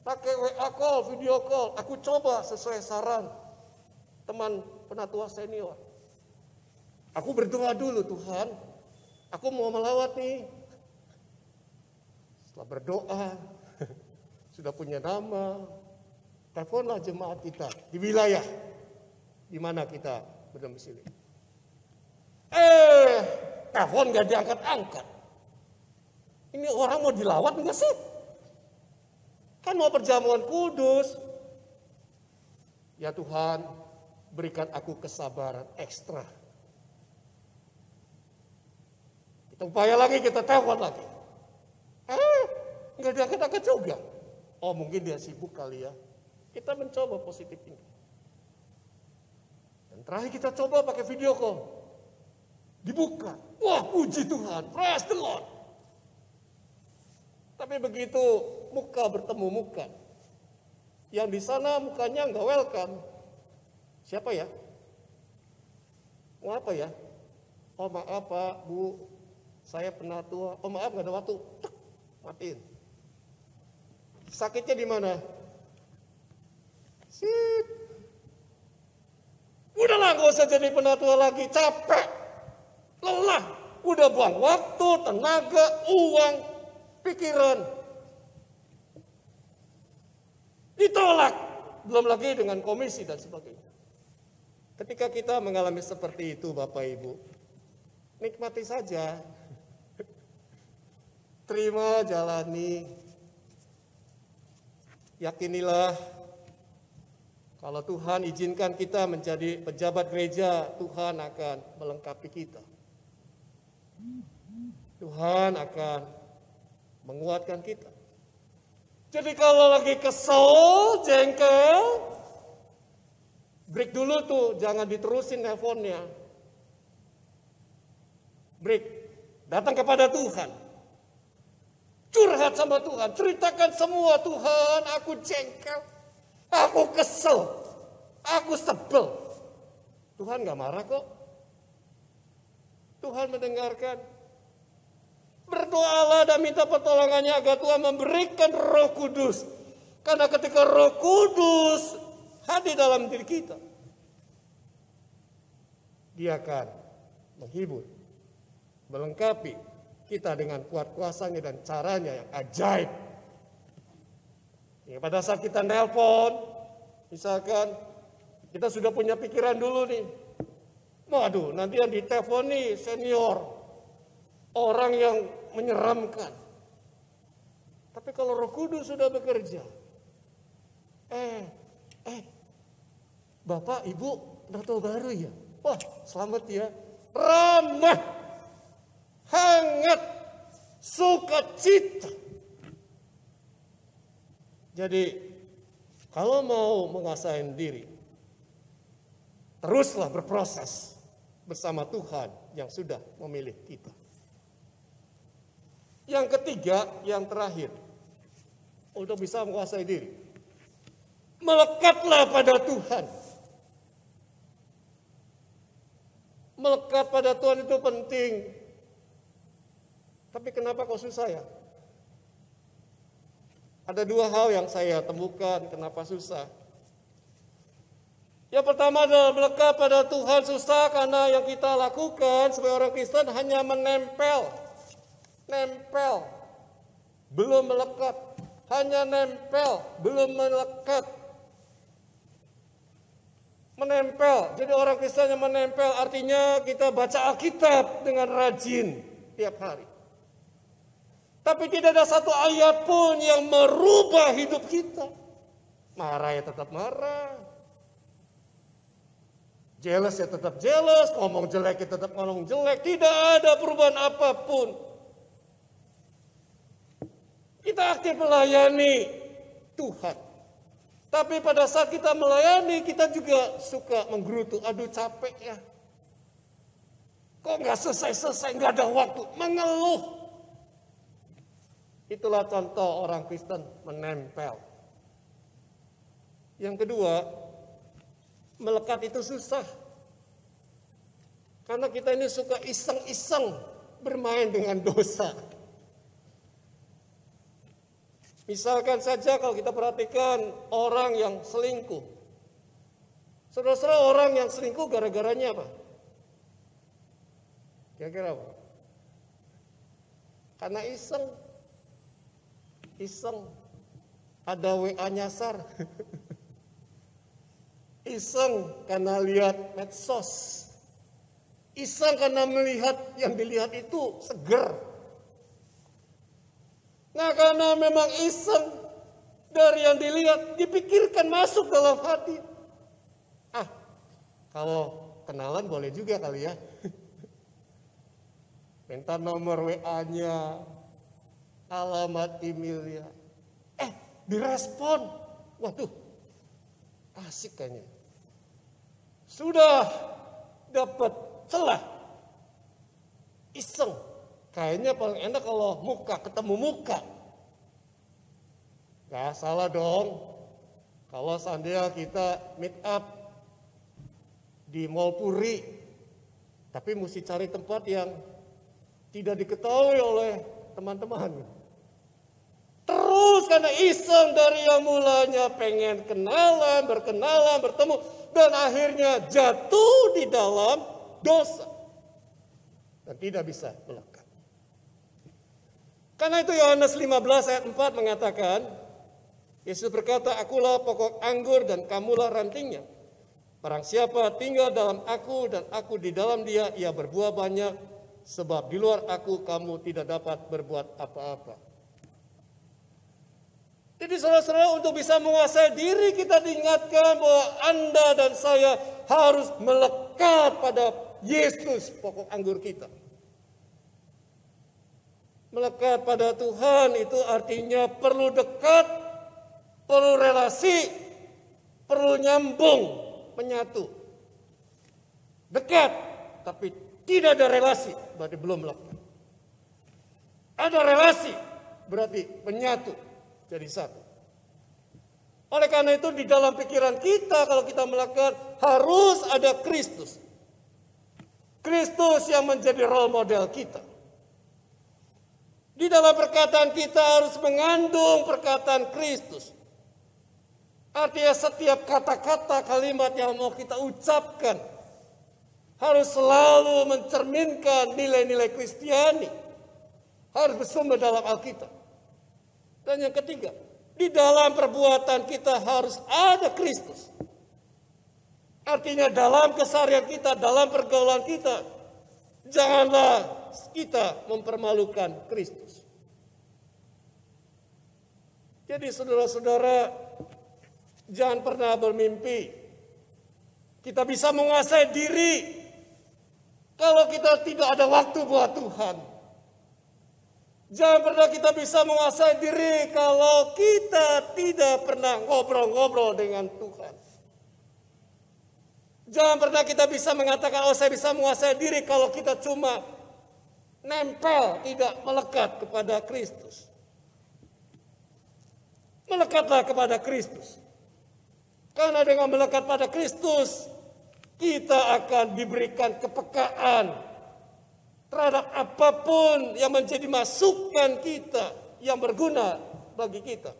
Pakai WA call, video call. Aku coba sesuai saran teman penatua senior. Aku berdoa dulu, Tuhan. Aku mau melawat nih. Setelah berdoa, sudah punya nama, teleponlah jemaat kita di wilayah di mana kita berdomisili. Telepon gak diangkat-angkat. Ini orang mau dilawat enggak sih? Kan mau perjamuan kudus. Ya Tuhan, berikan aku kesabaran ekstra. Kita upaya lagi, kita telepon lagi. Enggak diangkat-angkat juga. Oh, mungkin dia sibuk kali ya. Kita mencoba positif ini. Dan terakhir kita coba pakai video call. Dibuka. Wah, puji Tuhan. Praise the Lord. Tapi begitu muka bertemu muka, yang di sana mukanya nggak welcome. Siapa ya? Mau apa ya? Oh maaf Pak, Bu, saya penatua. Oh maaf nggak ada waktu. Matiin. Sakitnya di mana? Sip. Udahlah nggak usah jadi penatua lagi, capek, lelah, udah buang waktu, tenaga, uang, pikiran. Ditolak, belum lagi dengan komisi dan sebagainya. Ketika kita mengalami seperti itu Bapak Ibu, nikmati saja. Terima, jalani. Yakinilah kalau Tuhan izinkan kita menjadi pejabat gereja, Tuhan akan melengkapi kita. Tuhan akan menguatkan kita. Jadi kalau lagi kesel, jengkel, break dulu tuh, jangan diterusin teleponnya. Break, datang kepada Tuhan. Curhat sama Tuhan, ceritakan semua, Tuhan, aku jengkel, aku kesel, aku sebel. Tuhan gak marah kok. Tuhan mendengarkan. Berdoalah dan minta pertolongannya agar Tuhan memberikan Roh Kudus. Karena ketika Roh Kudus hadir dalam diri kita, Dia akan menghibur, melengkapi kita dengan kuat kuasanya dan caranya yang ajaib. Ya, pada saat kita nelpon, misalkan kita sudah punya pikiran dulu nih, waduh nanti yang ditelepon nih senior, orang yang menyeramkan. Tapi kalau Roh Kudus sudah bekerja, Bapak, Ibu, penatua baru ya? Wah, selamat ya. Ramah, hangat, sukacita. Jadi, kalau mau menguasai diri, teruslah berproses bersama Tuhan yang sudah memilih kita. Yang ketiga, yang terakhir, untuk bisa menguasai diri, melekatlah pada Tuhan. Melekat pada Tuhan itu penting. Tapi kenapa kok susah ya? Ada dua hal yang saya temukan kenapa susah. Yang pertama adalah melekat pada Tuhan susah karena yang kita lakukan sebagai orang Kristen hanya menempel. Nempel, belum melekat. Hanya nempel, belum melekat. Menempel, jadi orang Kristen yang menempel artinya kita baca Alkitab dengan rajin tiap hari. Tapi tidak ada satu ayat pun yang merubah hidup kita. Marah ya tetap marah. Jealous ya tetap jealous, ngomong jelek ya tetap ngomong jelek. Tidak ada perubahan apapun. Kita aktif melayani Tuhan. Tapi pada saat kita melayani, kita juga suka menggerutu. Aduh capek ya. Kok nggak selesai-selesai, nggak ada waktu. Mengeluh. Itulah contoh orang Kristen menempel. Yang kedua, melekat itu susah. Karena kita ini suka iseng-iseng bermain dengan dosa. Misalkan saja kalau kita perhatikan orang yang selingkuh. Saudara-saudara, orang yang selingkuh gara-garanya apa? Kira-kira apa? Karena iseng. Iseng. Ada WA nyasar. Iseng karena lihat medsos. Iseng karena melihat yang dilihat itu seger. Nah, karena memang iseng dari yang dilihat, dipikirkan masuk dalam hati. Kalau kenalan boleh juga kali ya. Minta nomor WA-nya, alamat emailnya. Direspon. Waduh, asik kayaknya. Sudah dapat celah. Iseng. Kayaknya paling enak kalau muka ketemu muka. Gak salah dong. Kalau seandainya kita meet up di Mall Puri. Tapi mesti cari tempat yang tidak diketahui oleh teman-teman. Terus karena iseng dari yang mulanya pengen kenalan, berkenalan, bertemu. Dan akhirnya jatuh di dalam dosa. Dan tidak bisa melekat. Karena itu Yohanes 15 ayat 4 mengatakan, Yesus berkata, akulah pokok anggur dan kamulah rantingnya. Barang siapa tinggal dalam aku dan aku di dalam dia, ia berbuah banyak. Sebab di luar aku kamu tidak dapat berbuat apa-apa. Jadi saudara-saudara, untuk bisa menguasai diri kita diingatkan bahwa Anda dan saya harus melekat pada Yesus pokok anggur kita. Melekat pada Tuhan itu artinya perlu dekat, perlu relasi, perlu nyambung, menyatu. Dekat, tapi tidak ada relasi, berarti belum melekat. Ada relasi, berarti menyatu, jadi satu. Oleh karena itu di dalam pikiran kita kalau kita melekat harus ada Kristus. Kristus yang menjadi role model kita. Di dalam perkataan kita harus mengandung perkataan Kristus. Artinya setiap kata-kata kalimat yang mau kita ucapkan harus selalu mencerminkan nilai-nilai Kristiani. Harus bersumber dalam Alkitab. Dan yang ketiga, di dalam perbuatan kita harus ada Kristus. Artinya dalam keseharian kita, dalam pergaulan kita, janganlah kita mempermalukan Kristus. Jadi saudara-saudara, jangan pernah bermimpi kita bisa menguasai diri kalau kita tidak ada waktu buat Tuhan. Jangan pernah kita bisa menguasai diri kalau kita tidak pernah ngobrol-ngobrol dengan Tuhan. Jangan pernah kita bisa mengatakan, oh saya bisa menguasai diri kalau kita cuma nempel, tidak melekat kepada Kristus. Melekatlah kepada Kristus. Karena dengan melekat pada Kristus, kita akan diberikan kepekaan terhadap apapun yang menjadi masukan kita, yang berguna bagi kita.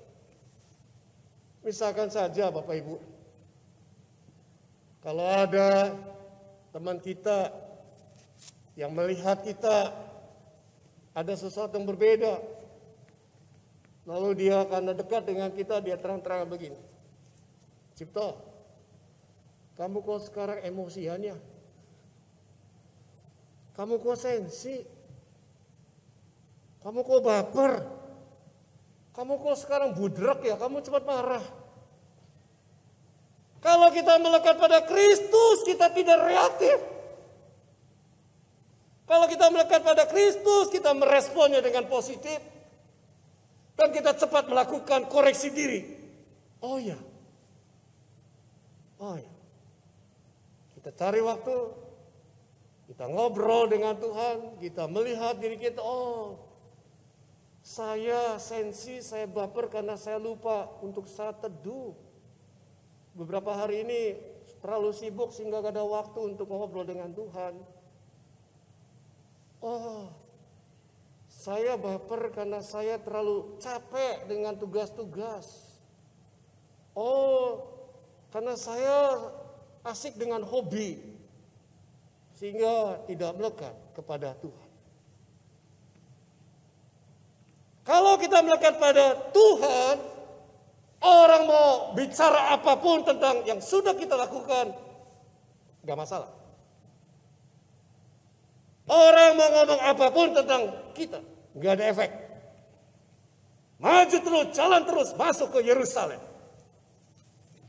Misalkan saja Bapak Ibu, kalau ada teman kita yang melihat kita ada sesuatu yang berbeda, lalu dia karena dekat dengan kita, dia terang-terangan begini, Cipto, kamu kok sekarang emosian ya? Kamu kok sensi? Kamu kok baper? Kamu kok sekarang budrek ya? Kamu cepat marah. Kalau kita melekat pada Kristus, kita tidak reaktif. Kalau kita melekat pada Kristus, kita meresponnya dengan positif. Dan kita cepat melakukan koreksi diri. Oh ya. Kita cari waktu, kita ngobrol dengan Tuhan, kita melihat diri kita, saya sensi, saya baper karena saya lupa untuk saat teduh. Beberapa hari ini terlalu sibuk sehingga gak ada waktu untuk ngobrol dengan Tuhan. Saya baper karena saya terlalu capek dengan tugas-tugas. Karena saya asik dengan hobi, sehingga tidak melekat kepada Tuhan. Kalau kita melekat pada Tuhan, orang mau bicara apapun tentang yang sudah kita lakukan, gak masalah. Orang mau ngomong apapun tentang kita, gak ada efek. Maju terus, jalan terus, masuk ke Yerusalem.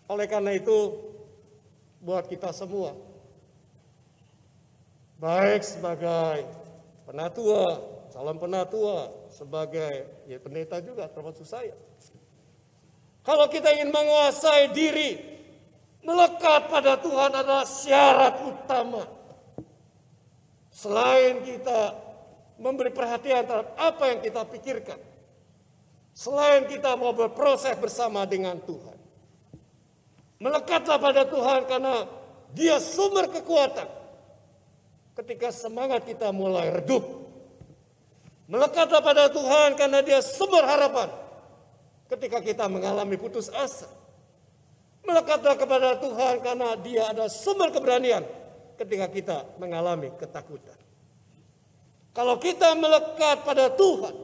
Oleh karena itu, buat kita semua, baik sebagai penatua, calon penatua, sebagai pendeta juga termasuk saya. Kalau kita ingin menguasai diri, melekat pada Tuhan adalah syarat utama. Selain kita memberi perhatian terhadap apa yang kita pikirkan, selain kita mau berproses bersama dengan Tuhan, melekatlah pada Tuhan karena Dia sumber kekuatan. Ketika semangat kita mulai redup, melekatlah pada Tuhan karena Dia sumber harapan. Ketika kita mengalami putus asa, melekatlah kepada Tuhan karena Dia ada sumber keberanian ketika kita mengalami ketakutan. Kalau kita melekat pada Tuhan,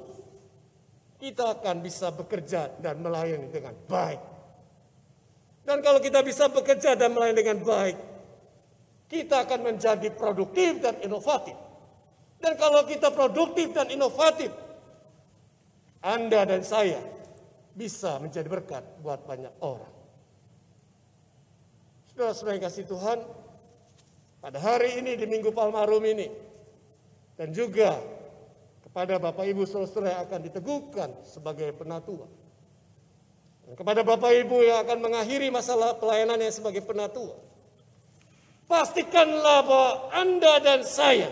kita akan bisa bekerja dan melayani dengan baik. Dan kalau kita bisa bekerja dan melayani dengan baik, kita akan menjadi produktif dan inovatif. Dan kalau kita produktif dan inovatif, Anda dan saya bisa menjadi berkat buat banyak orang. Saudara-saudara yang kasih Tuhan, pada hari ini di Minggu Palmarum ini, dan juga kepada Bapak Ibu saudara-saudara yang akan diteguhkan sebagai penatua, dan kepada Bapak Ibu yang akan mengakhiri masalah pelayanannya sebagai penatua, pastikanlah bahwa Anda dan saya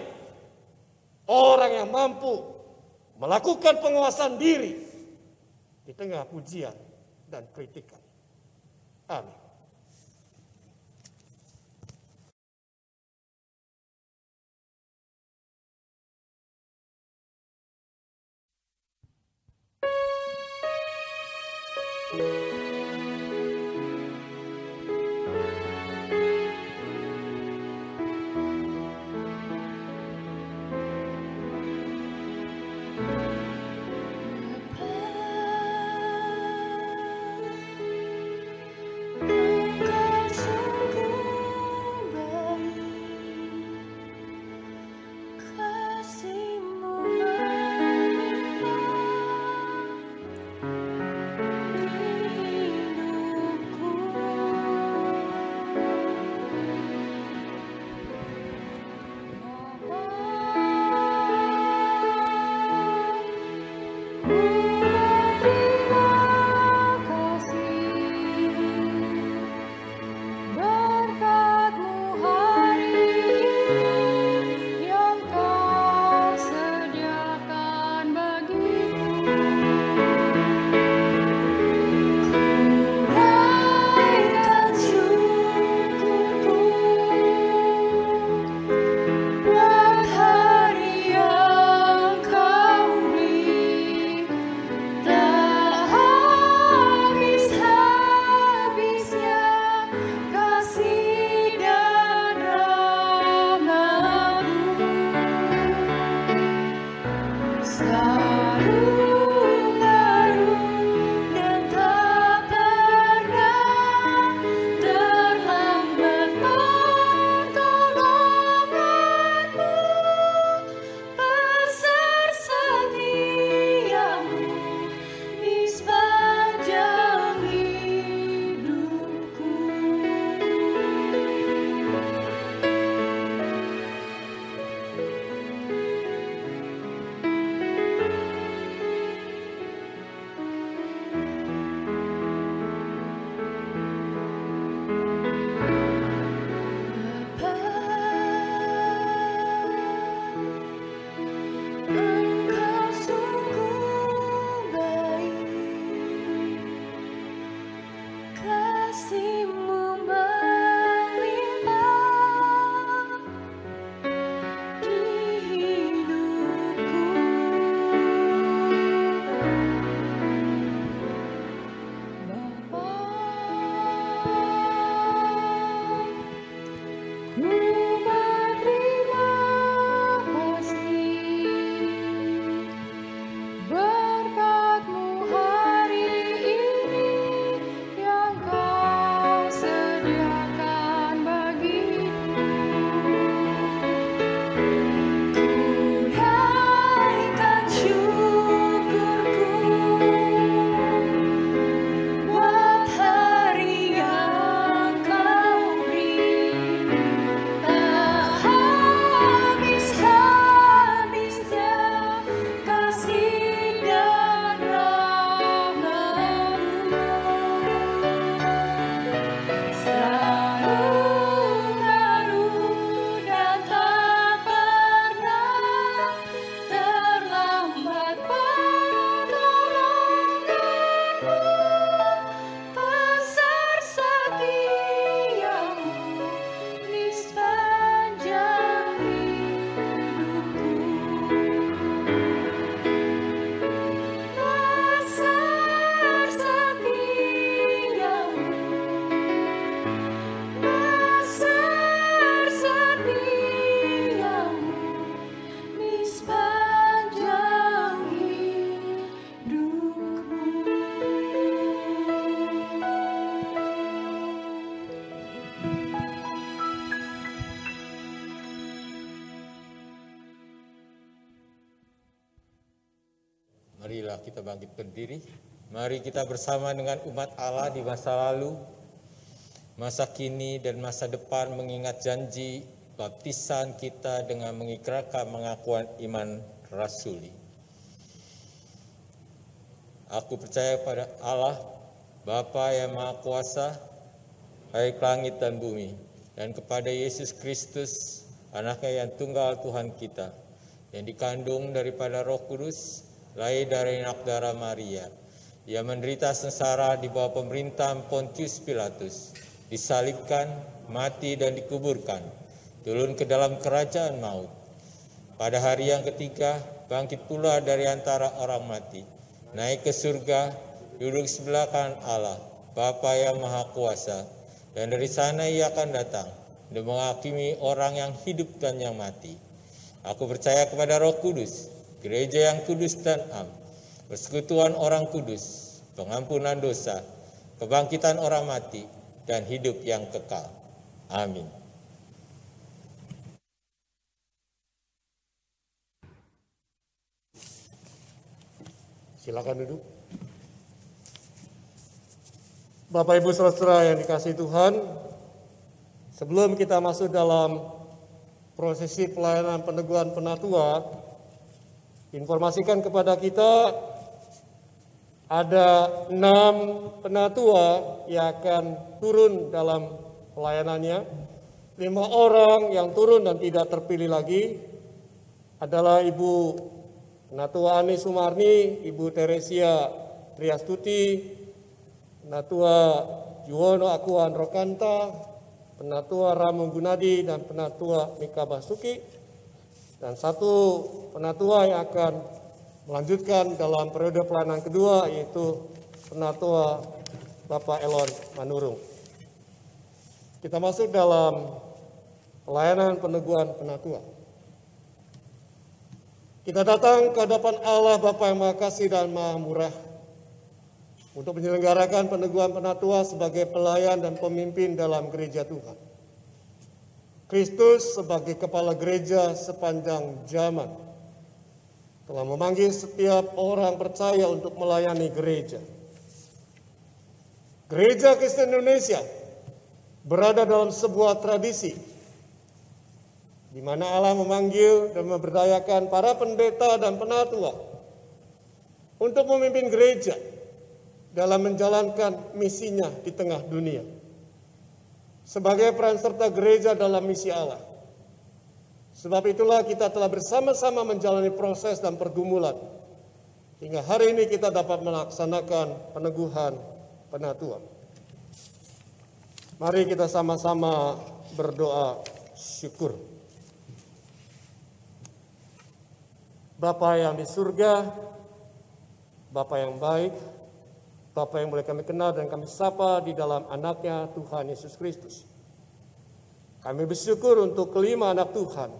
orang yang mampu melakukan penguasaan diri di tengah pujian dan kritikan. Amin. Marilah kita bangkit berdiri. Mari kita bersama dengan umat Allah di masa lalu, masa kini, dan masa depan mengingat janji baptisan kita dengan mengikrarkan pengakuan iman rasuli. Aku percaya pada Allah, Bapa yang Maha Kuasa, Baik langit dan bumi, dan kepada Yesus Kristus, Anaknya yang tunggal Tuhan kita, yang dikandung daripada Roh Kudus, lahir dari anak darah Maria. Ia menderita sengsara di bawah pemerintahan Pontius Pilatus, disalibkan, mati dan dikuburkan, turun ke dalam kerajaan maut. Pada hari yang ketiga, bangkit pula dari antara orang mati, naik ke surga, duduk sebelah kanan Allah, Bapa yang Maha Kuasa. Dan dari sana ia akan datang dan menghakimi orang yang hidup dan yang mati. Aku percaya kepada Roh Kudus, gereja yang kudus dan am, persekutuan orang kudus, pengampunan dosa, kebangkitan orang mati, dan hidup yang kekal. Amin. Silakan duduk. Bapak Ibu Saudara yang dikasihi Tuhan, sebelum kita masuk dalam prosesi pelayanan peneguhan penatua, informasikan kepada kita ada 6 penatua yang akan turun dalam pelayanannya. 5 orang yang turun dan tidak terpilih lagi adalah Ibu Penatua Ani Sumarni, Ibu Teresia Triastuti, Penatua Juwono Akuan Rokanta, Penatua Ramo Gunadi, dan Penatua Mika Basuki, dan 1 penatua yang akan melanjutkan dalam periode pelayanan kedua, yaitu Penatua Bapak Elon Manurung. Kita masuk dalam pelayanan peneguhan penatua. Kita datang ke hadapan Allah Bapa yang Maha Kasih dan Maha Murah untuk menyelenggarakan peneguhan penatua sebagai pelayan dan pemimpin dalam gereja Tuhan. Kristus sebagai kepala gereja sepanjang zaman telah memanggil setiap orang percaya untuk melayani gereja. Gereja Kristen Indonesia berada dalam sebuah tradisi di mana Allah memanggil dan memberdayakan para pendeta dan penatua untuk memimpin gereja dalam menjalankan misinya di tengah dunia. Sebagai peran serta gereja dalam misi Allah. Sebab itulah kita telah bersama-sama menjalani proses dan pergumulan, hingga hari ini kita dapat melaksanakan peneguhan penatua. Mari kita sama-sama berdoa syukur. Bapa yang di surga, Bapa yang baik, Bapa yang boleh kami kenal dan kami sapa di dalam anaknya Tuhan Yesus Kristus. Kami bersyukur untuk kelima anak Tuhan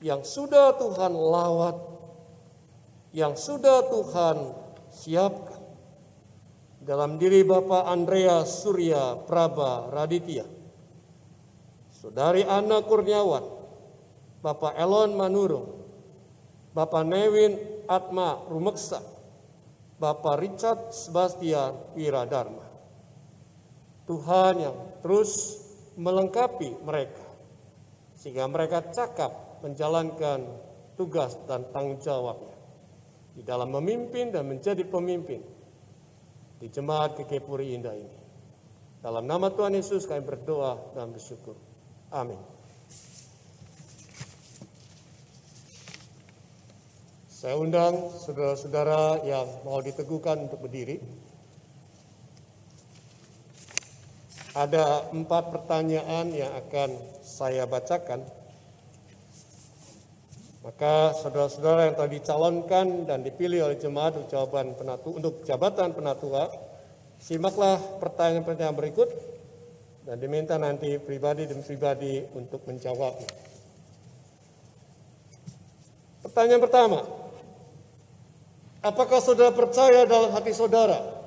yang sudah Tuhan lawat, yang sudah Tuhan siapkan. Dalam diri Bapak Andrea Surya Praba Raditya, Saudari Ana Kurniawan, Bapak Elon Manurung, Bapak Nevin Atma Rumeksa, Bapak Richard Sebastian Wiradharma. Tuhan yang terus melengkapi mereka, sehingga mereka cakap menjalankan tugas dan tanggung jawabnya di dalam memimpin dan menjadi pemimpin di Jemaat GKI Puri Indah ini. Dalam nama Tuhan Yesus kami berdoa dan bersyukur. Amin. Saya undang saudara-saudara yang mau diteguhkan untuk berdiri. Ada 4 pertanyaan yang akan saya bacakan. Maka saudara-saudara yang telah dicalonkan dan dipilih oleh jemaat untuk jabatan penatua, simaklah pertanyaan-pertanyaan berikut dan diminta nanti pribadi demi pribadi untuk menjawabnya. Pertanyaan pertama, apakah saudara percaya dalam hati saudara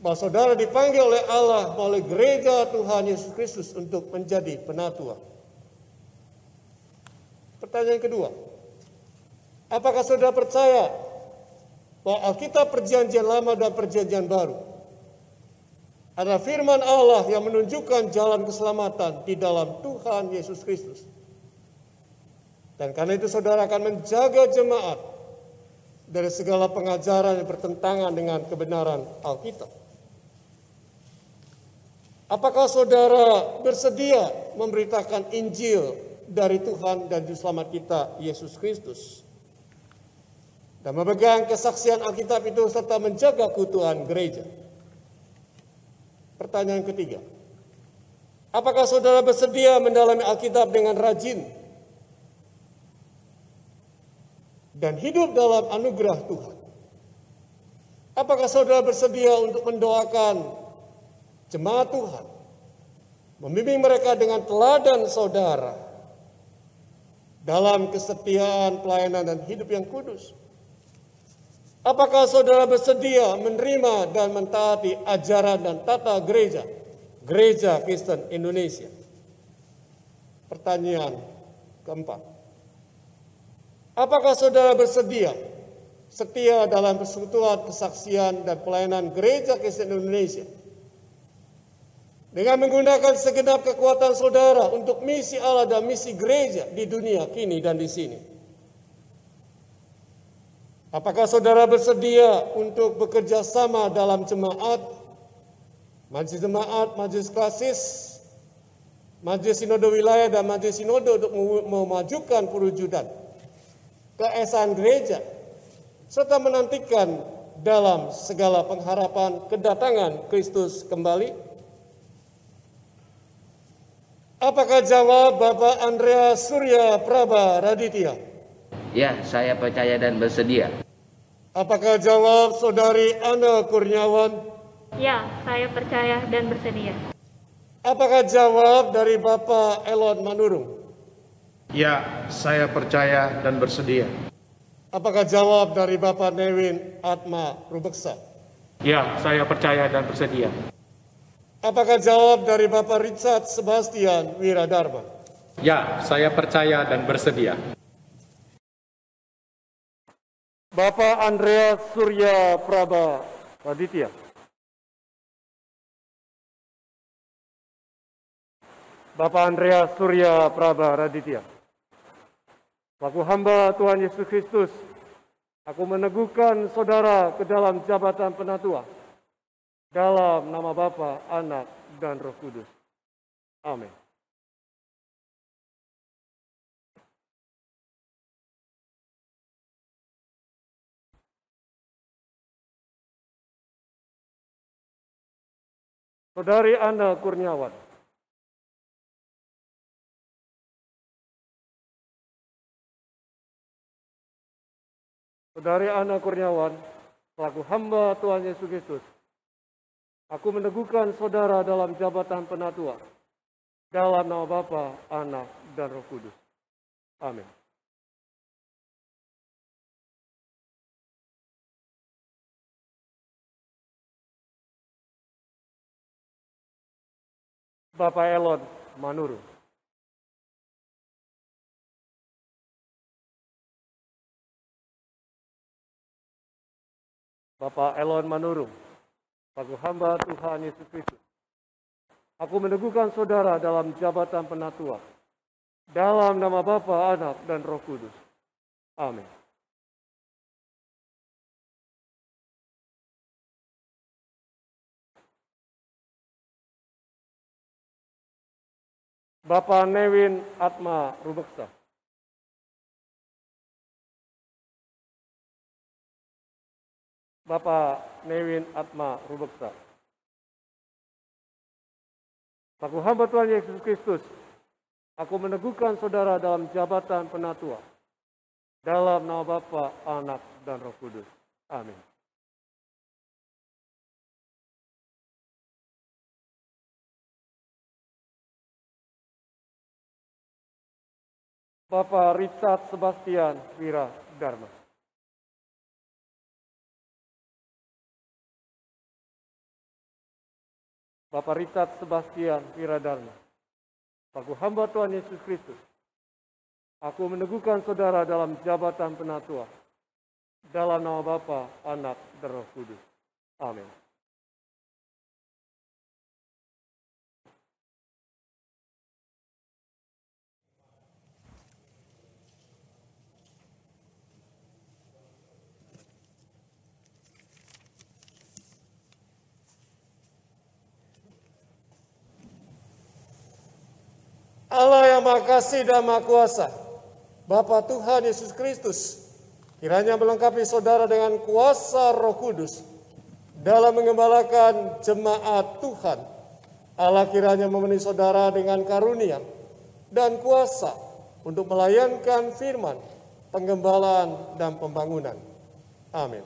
bahwa saudara dipanggil oleh Allah melalui gereja Tuhan Yesus Kristus untuk menjadi penatua? Pertanyaan kedua, apakah saudara percaya bahwa Alkitab Perjanjian Lama dan Perjanjian Baru adalah firman Allah yang menunjukkan jalan keselamatan di dalam Tuhan Yesus Kristus. Dan karena itu saudara akan menjaga jemaat dari segala pengajaran yang bertentangan dengan kebenaran Alkitab. Apakah saudara bersedia memberitakan Injil dari Tuhan dan Juru Selamat kita, Yesus Kristus, dan memegang kesaksian Alkitab itu serta menjaga keutuhan gereja? Pertanyaan ketiga, apakah saudara bersedia mendalami Alkitab dengan rajin dan hidup dalam anugerah Tuhan? Apakah saudara bersedia untuk mendoakan jemaat Tuhan, membimbing mereka dengan teladan saudara dalam kesetiaan, pelayanan, dan hidup yang kudus? Apakah saudara bersedia menerima dan mentaati ajaran dan tata gereja Kristen Indonesia? Pertanyaan keempat, apakah saudara bersedia setia dalam persekutuan, kesaksian, dan pelayanan gereja Kristen Indonesia dengan menggunakan segenap kekuatan saudara untuk misi Allah dan misi gereja di dunia kini dan di sini? Apakah saudara bersedia untuk bekerja sama dalam jemaat, majelis klasis, majelis sinode wilayah, dan majelis sinode untuk memajukan perwujudan keesaan gereja, serta menantikan dalam segala pengharapan kedatangan Kristus kembali? Apakah jawab Bapak Andreas Surya Praba Raditya? Ya, saya percaya dan bersedia. Apakah jawab Saudari Ana Kurniawan? Ya, saya percaya dan bersedia. Apakah jawab dari Bapak Elon Manurung? Ya, saya percaya dan bersedia. Apakah jawab dari Bapak Newin Atma Rubeksa? Ya, saya percaya dan bersedia. Apakah jawab dari Bapak Richard Sebastian Wiradharma? Ya, saya percaya dan bersedia. Bapak Andreas Surya Praba Raditya? Bapak Andreas Surya Praba Raditya, selaku hamba Tuhan Yesus Kristus, aku meneguhkan saudara ke dalam jabatan penatua, dalam nama Bapa, Anak, dan Roh Kudus. Amin. Saudari Ana Kurniawan. Saudari Ana Kurniawan, selaku hamba Tuhan Yesus Kristus, aku meneguhkan saudara dalam jabatan penatua, dalam nama Bapa, Anak, dan Roh Kudus. Amin. Bapak Elon Manurung. Bapak Elon Manurung, selaku hamba Tuhan Yesus Kristus, aku meneguhkan saudara dalam jabatan penatua, dalam nama Bapa, Anak, dan Roh Kudus. Amin. Bapak Newin Atma Rubeksa. Bapak Newin Atma Rubeksa, selaku hamba Tuhan Yesus Kristus, aku meneguhkan saudara dalam jabatan penatua, dalam nama Bapa, Anak, dan Roh Kudus. Amin. Bapak Richard Sebastian Wiradharma. Bapak Richard Sebastian Wiradharma, selaku hamba Tuhan Yesus Kristus, aku meneguhkan saudara dalam jabatan penatua, Dalam nama Bapa, Anak, dan Roh Kudus. Amin. Allah yang Maha Kasih dan Maha Kuasa, Bapa Tuhan Yesus Kristus, kiranya melengkapi saudara dengan kuasa Roh Kudus dalam mengembalakan jemaat Tuhan. Allah kiranya memenuhi saudara dengan karunia dan kuasa untuk melayankan firman, penggembalaan, dan pembangunan. Amin.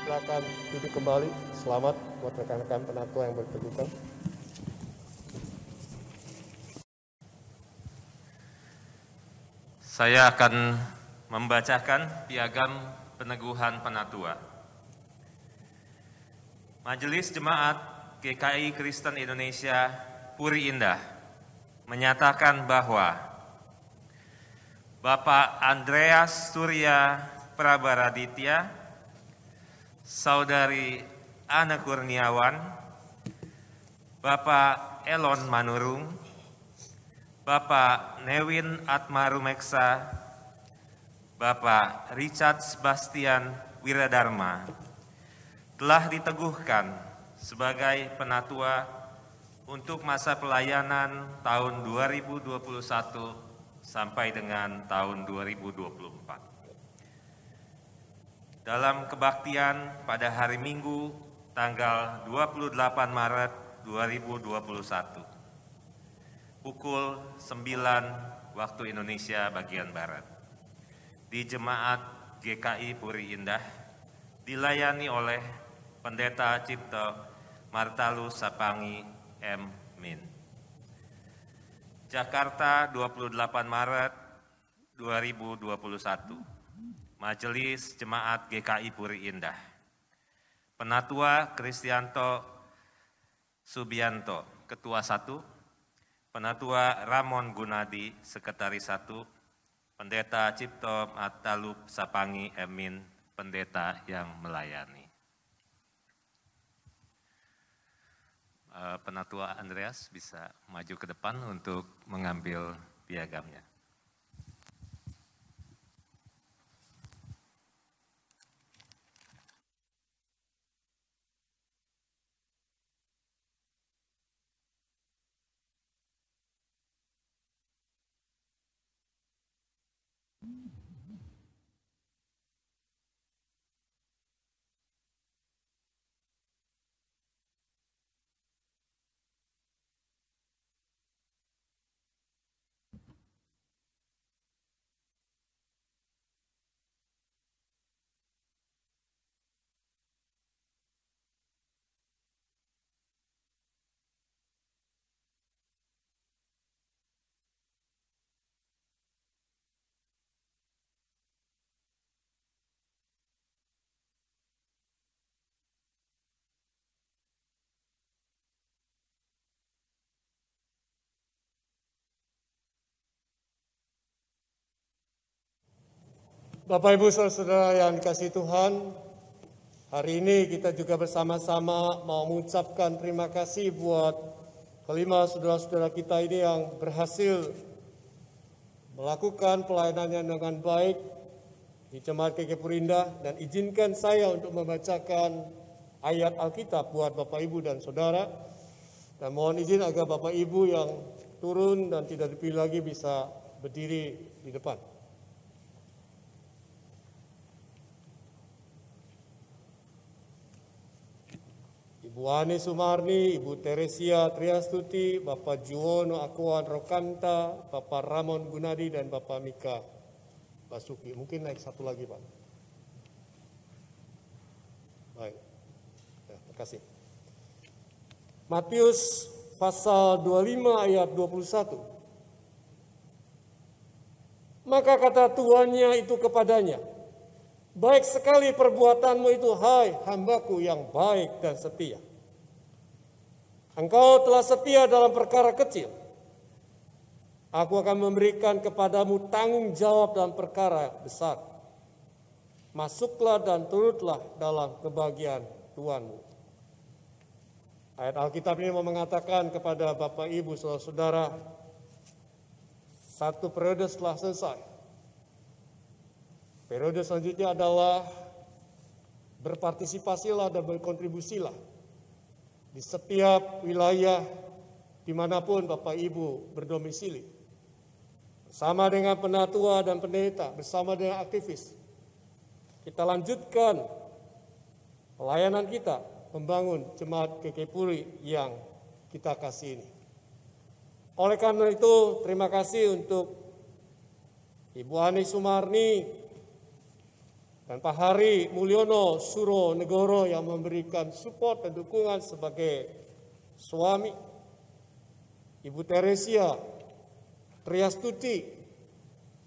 Silakan duduk kembali. Selamat buat rekan-rekan penatua yang berkedudukan. Saya akan membacakan piagam peneguhan penatua. Majelis Jemaat GKI Kristen Indonesia Puri Indah menyatakan bahwa Bapak Andreas Surya Prabaraditya, Saudari Ana Kurniawan, Bapak Elon Manurung, Bapak Newin Atmarumeksa, Bapak Richard Sebastian Wiradharma telah diteguhkan sebagai penatua untuk masa pelayanan tahun 2021 sampai dengan tahun 2024. Dalam kebaktian pada hari Minggu tanggal 28 Maret 2021, pukul 9 waktu Indonesia bagian Barat, di Jemaat GKI Puri Indah, dilayani oleh Pendeta Cipto Martalus Sapangi M. Min. Jakarta, 28 Maret 2021. Majelis Jemaat GKI Puri Indah. Penatua Kristianto Subianto, Ketua 1. Penatua Ramon Gunadi, Sekretaris 1. Pendeta Cipto Martalus Sapangi Emin, Pendeta yang melayani. Penatua Andreas bisa maju ke depan untuk mengambil piagamnya. Bapak Ibu Saudara yang dikasihi Tuhan, hari ini kita juga bersama-sama mau mengucapkan terima kasih buat kelima saudara-saudara kita ini yang berhasil melakukan pelayanannya dengan baik di Jemaat GKI Puri Indah, dan izinkan saya untuk membacakan ayat Alkitab buat Bapak Ibu dan Saudara, dan mohon izin agar Bapak Ibu yang turun dan tidak dipilih lagi bisa berdiri di depan. Ibu Ani Sumarni, Ibu Teresia Triastuti, Bapak Juwono Akuan Rokanta, Bapak Ramon Gunadi, dan Bapak Mika Basuki. Mungkin naik satu lagi, Pak. Baik, ya, terima kasih. Matius pasal 25 ayat 21. Maka kata tuannya itu kepadanya, baik sekali perbuatanmu itu, hai hambaku yang baik dan setia. Engkau telah setia dalam perkara kecil. Aku akan memberikan kepadamu tanggung jawab dalam perkara besar. Masuklah dan turutlah dalam kebahagiaan Tuhanmu. Ayat Alkitab ini mengatakan kepada Bapak, Ibu, saudara-saudara, satu periode setelah selesai. Periode selanjutnya adalah berpartisipasilah dan berkontribusilah di setiap wilayah dimanapun Bapak Ibu berdomisili. Bersama dengan penatua dan pendeta, bersama dengan aktivis, kita lanjutkan pelayanan kita membangun jemaat GKI yang kita kasih ini. Oleh karena itu, terima kasih untuk Ibu Ani Sumarni dan Pak Hari Mulyono Suro Negoro yang memberikan support dan dukungan sebagai suami. Ibu Teresia Triastuti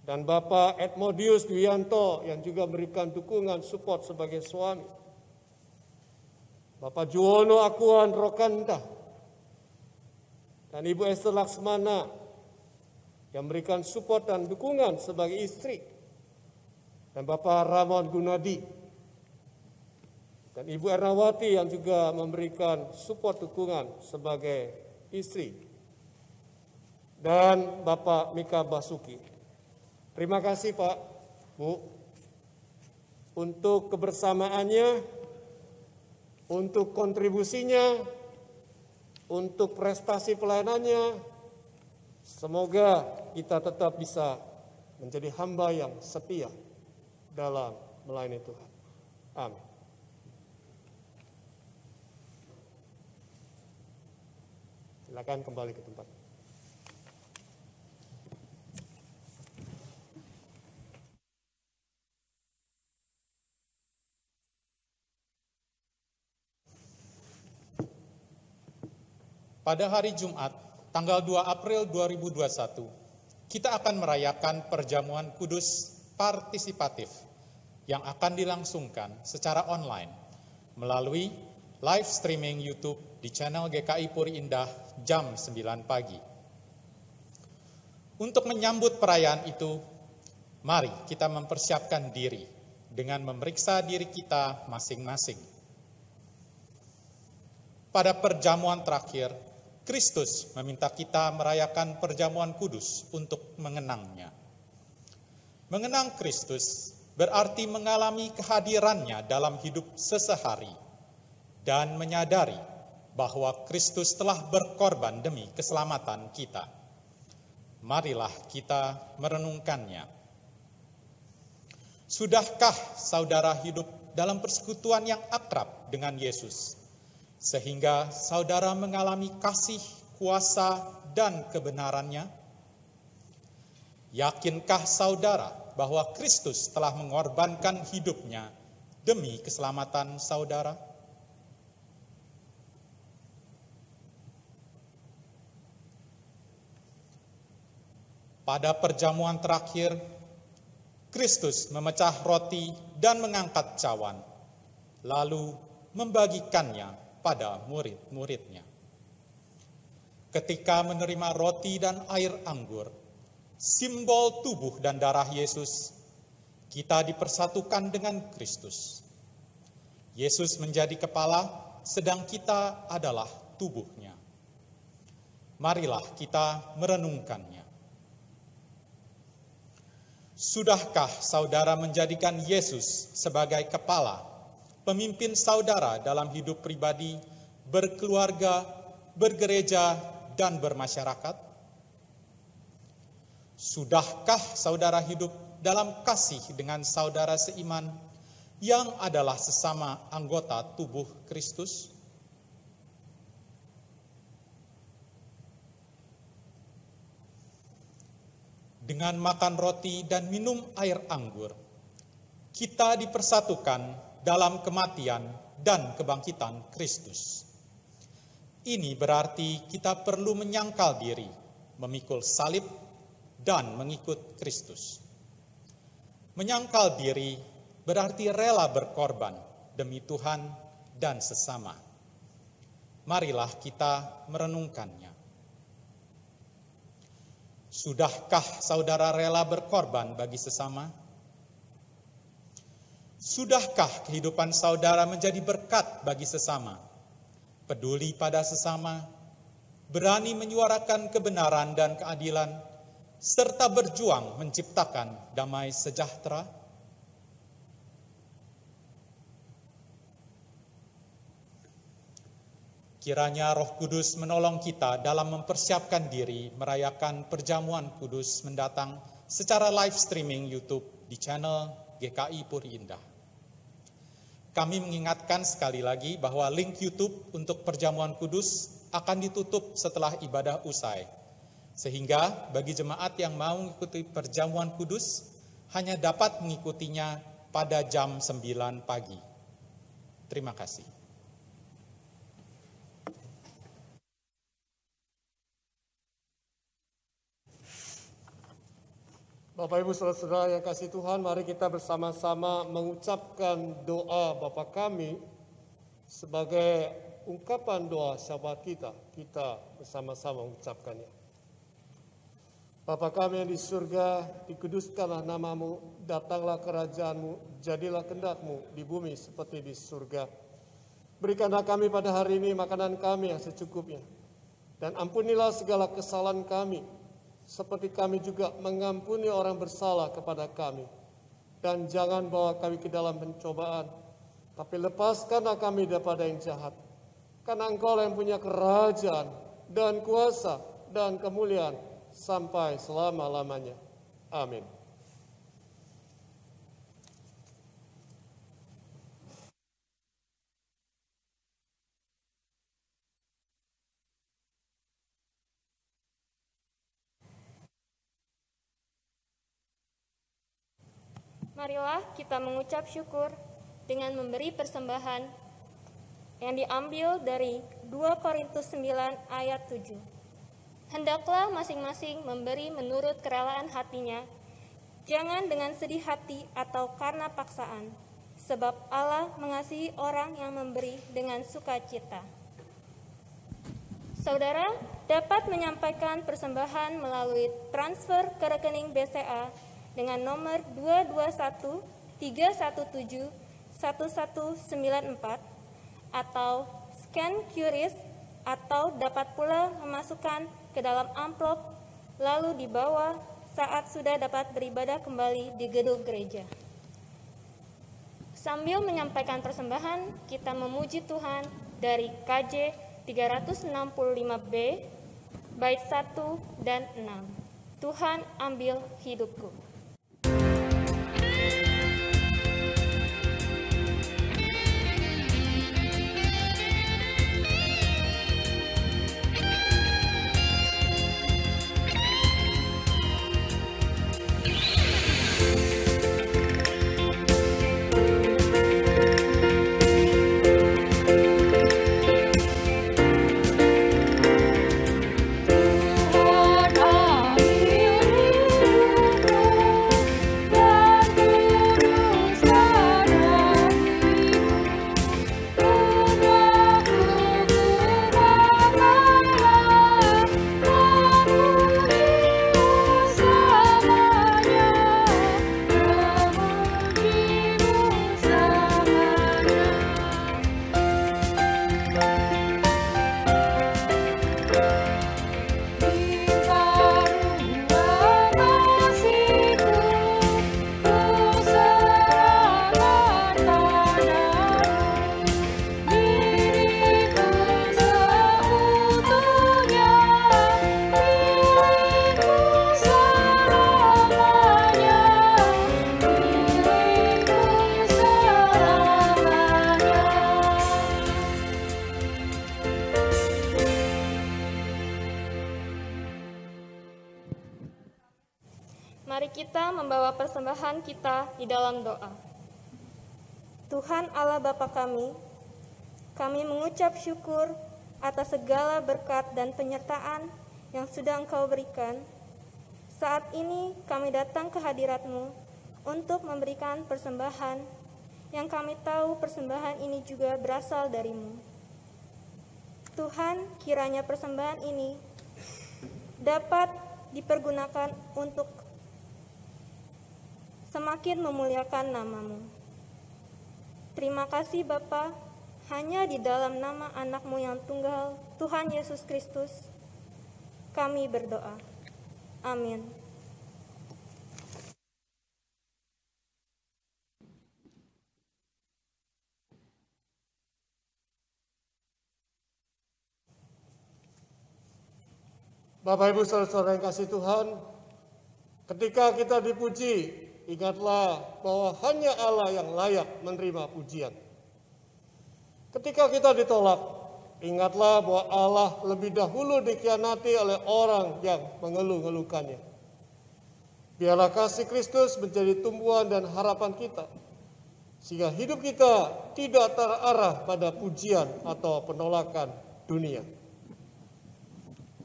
dan Bapak Edmodius Dwianto yang juga memberikan dukungan support sebagai suami. Bapak Juwono Akuan Rokanta dan Ibu Esther Laksmana yang memberikan support dan dukungan sebagai istri. Dan Bapak Ramon Gunadi dan Ibu Ernawati yang juga memberikan support dukungan sebagai istri. Dan Bapak Mika Basuki. Terima kasih Pak, Bu, untuk kebersamaannya, untuk kontribusinya, untuk prestasi pelayanannya. Semoga kita tetap bisa menjadi hamba yang setia dalam melayani Tuhan. Amin. Silakan kembali ke tempat. Pada hari Jumat, tanggal 2 April 2021, kita akan merayakan perjamuan kudus partisipatif yang akan dilangsungkan secara online melalui live streaming YouTube di channel GKI Puri Indah jam 9 pagi. Untuk menyambut perayaan itu, mari kita mempersiapkan diri dengan memeriksa diri kita masing-masing. Pada perjamuan terakhir, Kristus meminta kita merayakan perjamuan kudus untuk mengenangnya. Mengenang Kristus berarti mengalami kehadirannya dalam hidup sesehari dan menyadari bahwa Kristus telah berkorban demi keselamatan kita. Marilah kita merenungkannya. Sudahkah saudara hidup dalam persekutuan yang akrab dengan Yesus, sehingga saudara mengalami kasih, kuasa, dan kebenarannya? Yakinkah saudara bahwa Kristus telah mengorbankan hidupnya demi keselamatan saudara? Pada perjamuan terakhir, Kristus memecah roti dan mengangkat cawan, lalu membagikannya pada murid-muridnya. Ketika menerima roti dan air anggur, simbol tubuh dan darah Yesus, kita dipersatukan dengan Kristus. Yesus menjadi kepala, sedang kita adalah tubuhnya. Marilah kita merenungkannya. Sudahkah saudara menjadikan Yesus sebagai kepala, pemimpin saudara dalam hidup pribadi, berkeluarga, bergereja, dan bermasyarakat? Sudahkah saudara hidup dalam kasih dengan saudara seiman yang adalah sesama anggota tubuh Kristus? dengan makan roti dan minum air anggur, kita dipersatukan dalam kematian dan kebangkitan Kristus. Ini berarti kita perlu menyangkal diri, memikul salib, dan mengikut Kristus. Menyangkal diri berarti rela berkorban demi Tuhan dan sesama. Marilah kita merenungkannya. Sudahkah saudara rela berkorban bagi sesama? Sudahkah kehidupan saudara menjadi berkat bagi sesama? Peduli pada sesama, berani menyuarakan kebenaran dan keadilan, serta berjuang menciptakan damai sejahtera? Kiranya Roh Kudus menolong kita dalam mempersiapkan diri merayakan perjamuan kudus mendatang secara live streaming YouTube di channel GKI Puri Indah. Kami mengingatkan sekali lagi bahwa link YouTube untuk perjamuan kudus akan ditutup setelah ibadah usai. Sehingga bagi jemaat yang mau mengikuti perjamuan kudus hanya dapat mengikutinya pada jam 9 pagi. Terima kasih. Bapak Ibu Saudara-saudara yang kasih Tuhan, mari kita bersama-sama mengucapkan doa Bapa kami sebagai ungkapan doa syafaat kita. Kita bersama-sama mengucapkannya. Bapa kami yang di surga, dikuduskanlah namamu, datanglah kerajaanmu, jadilah kehendak-mu di bumi seperti di surga. Berikanlah kami pada hari ini makanan kami yang secukupnya, dan ampunilah segala kesalahan kami, seperti kami juga mengampuni orang bersalah kepada kami. Dan jangan bawa kami ke dalam pencobaan, tapi lepaskanlah kami daripada yang jahat. Karena Engkau yang punya kerajaan dan kuasa dan kemuliaan sampai selama-lamanya. Amin. Marilah kita mengucap syukur dengan memberi persembahan yang diambil dari 2 Korintus 9 ayat 7. Hendaklah masing-masing memberi menurut kerelaan hatinya, jangan dengan sedih hati atau karena paksaan, sebab Allah mengasihi orang yang memberi dengan sukacita. Saudara dapat menyampaikan persembahan melalui transfer ke rekening BCA dengan nomor 221-317-1194 atau scan QRIS, atau dapat pula memasukkan ke dalam amplop lalu dibawa saat sudah dapat beribadah kembali di gedung gereja. Sambil menyampaikan persembahan, kita memuji Tuhan dari KJ 365B, bait 1 dan 6. Tuhan ambil hidupku. Tuhan ambil hidupku. Mari kita membawa persembahan kita di dalam doa. Tuhan Allah Bapa kami mengucap syukur atas segala berkat dan penyertaan yang sudah Engkau berikan. Saat ini kami datang ke hadirat-Mu untuk memberikan persembahan yang kami tahu persembahan ini juga berasal dari-Mu. Tuhan, kiranya persembahan ini dapat dipergunakan untuk semakin memuliakan nama-Mu. Terima kasih Bapa, hanya di dalam nama anak-Mu yang tunggal, Tuhan Yesus Kristus, kami berdoa. Amin. Bapak Ibu saudara-saudara yang kasih Tuhan, ketika kita dipuji, ingatlah bahwa hanya Allah yang layak menerima pujian. Ketika kita ditolak, ingatlah bahwa Allah lebih dahulu dikhianati oleh orang yang mengeluh-ngeluhkannya. Biarlah kasih Kristus menjadi tumbuhan dan harapan kita, sehingga hidup kita tidak terarah pada pujian atau penolakan dunia.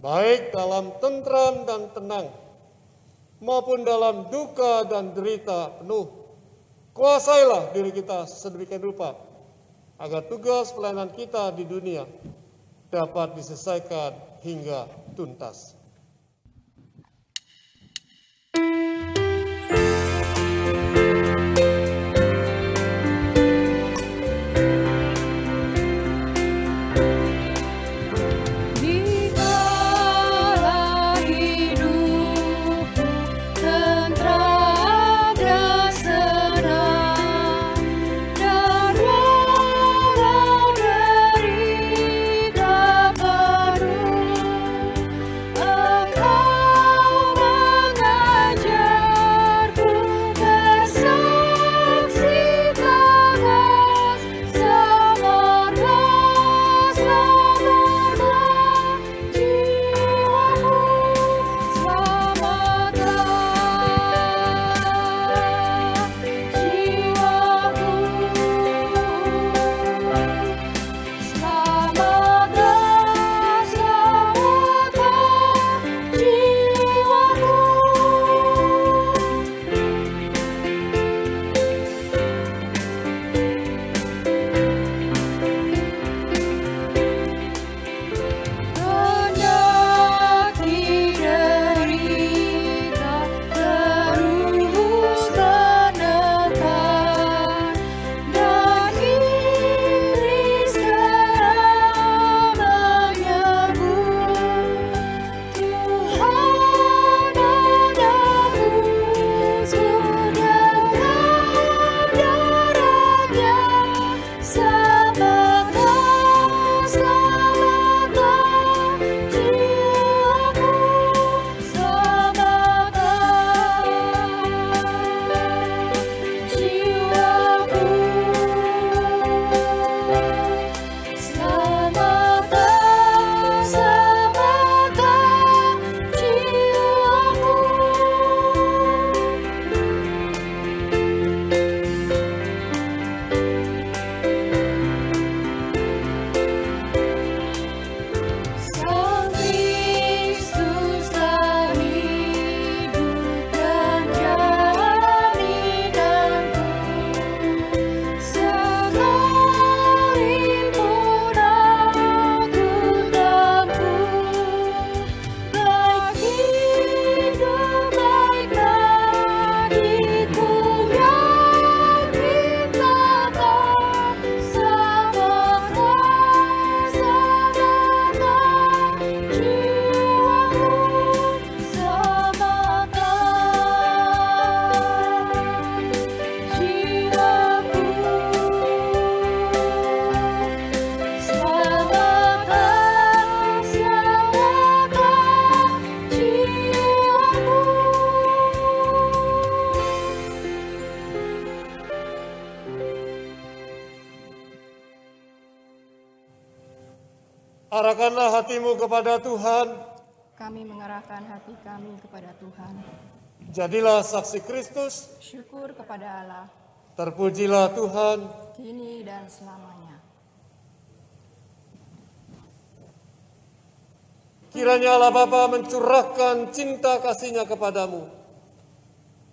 Baik dalam tentram dan tenang, maupun dalam duka dan derita penuh, kuasailah diri kita sedemikian rupa, agar tugas pelayanan kita di dunia dapat diselesaikan hingga tuntas. Arahkanlah hatimu kepada Tuhan. Kami mengarahkan hati kami kepada Tuhan. Jadilah saksi Kristus, Syukur kepada Allah, terpujilah Tuhan. kini dan selamanya. Kiranya Allah Bapa mencurahkan cinta kasih-Nya kepadamu.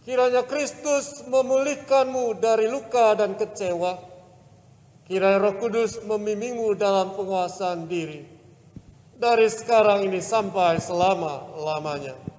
Kiranya Kristus memulihkanmu dari luka dan kecewa. Kiranya Roh Kudus membimbingmu dalam penguasaan diri. Dari sekarang ini sampai selama-lamanya.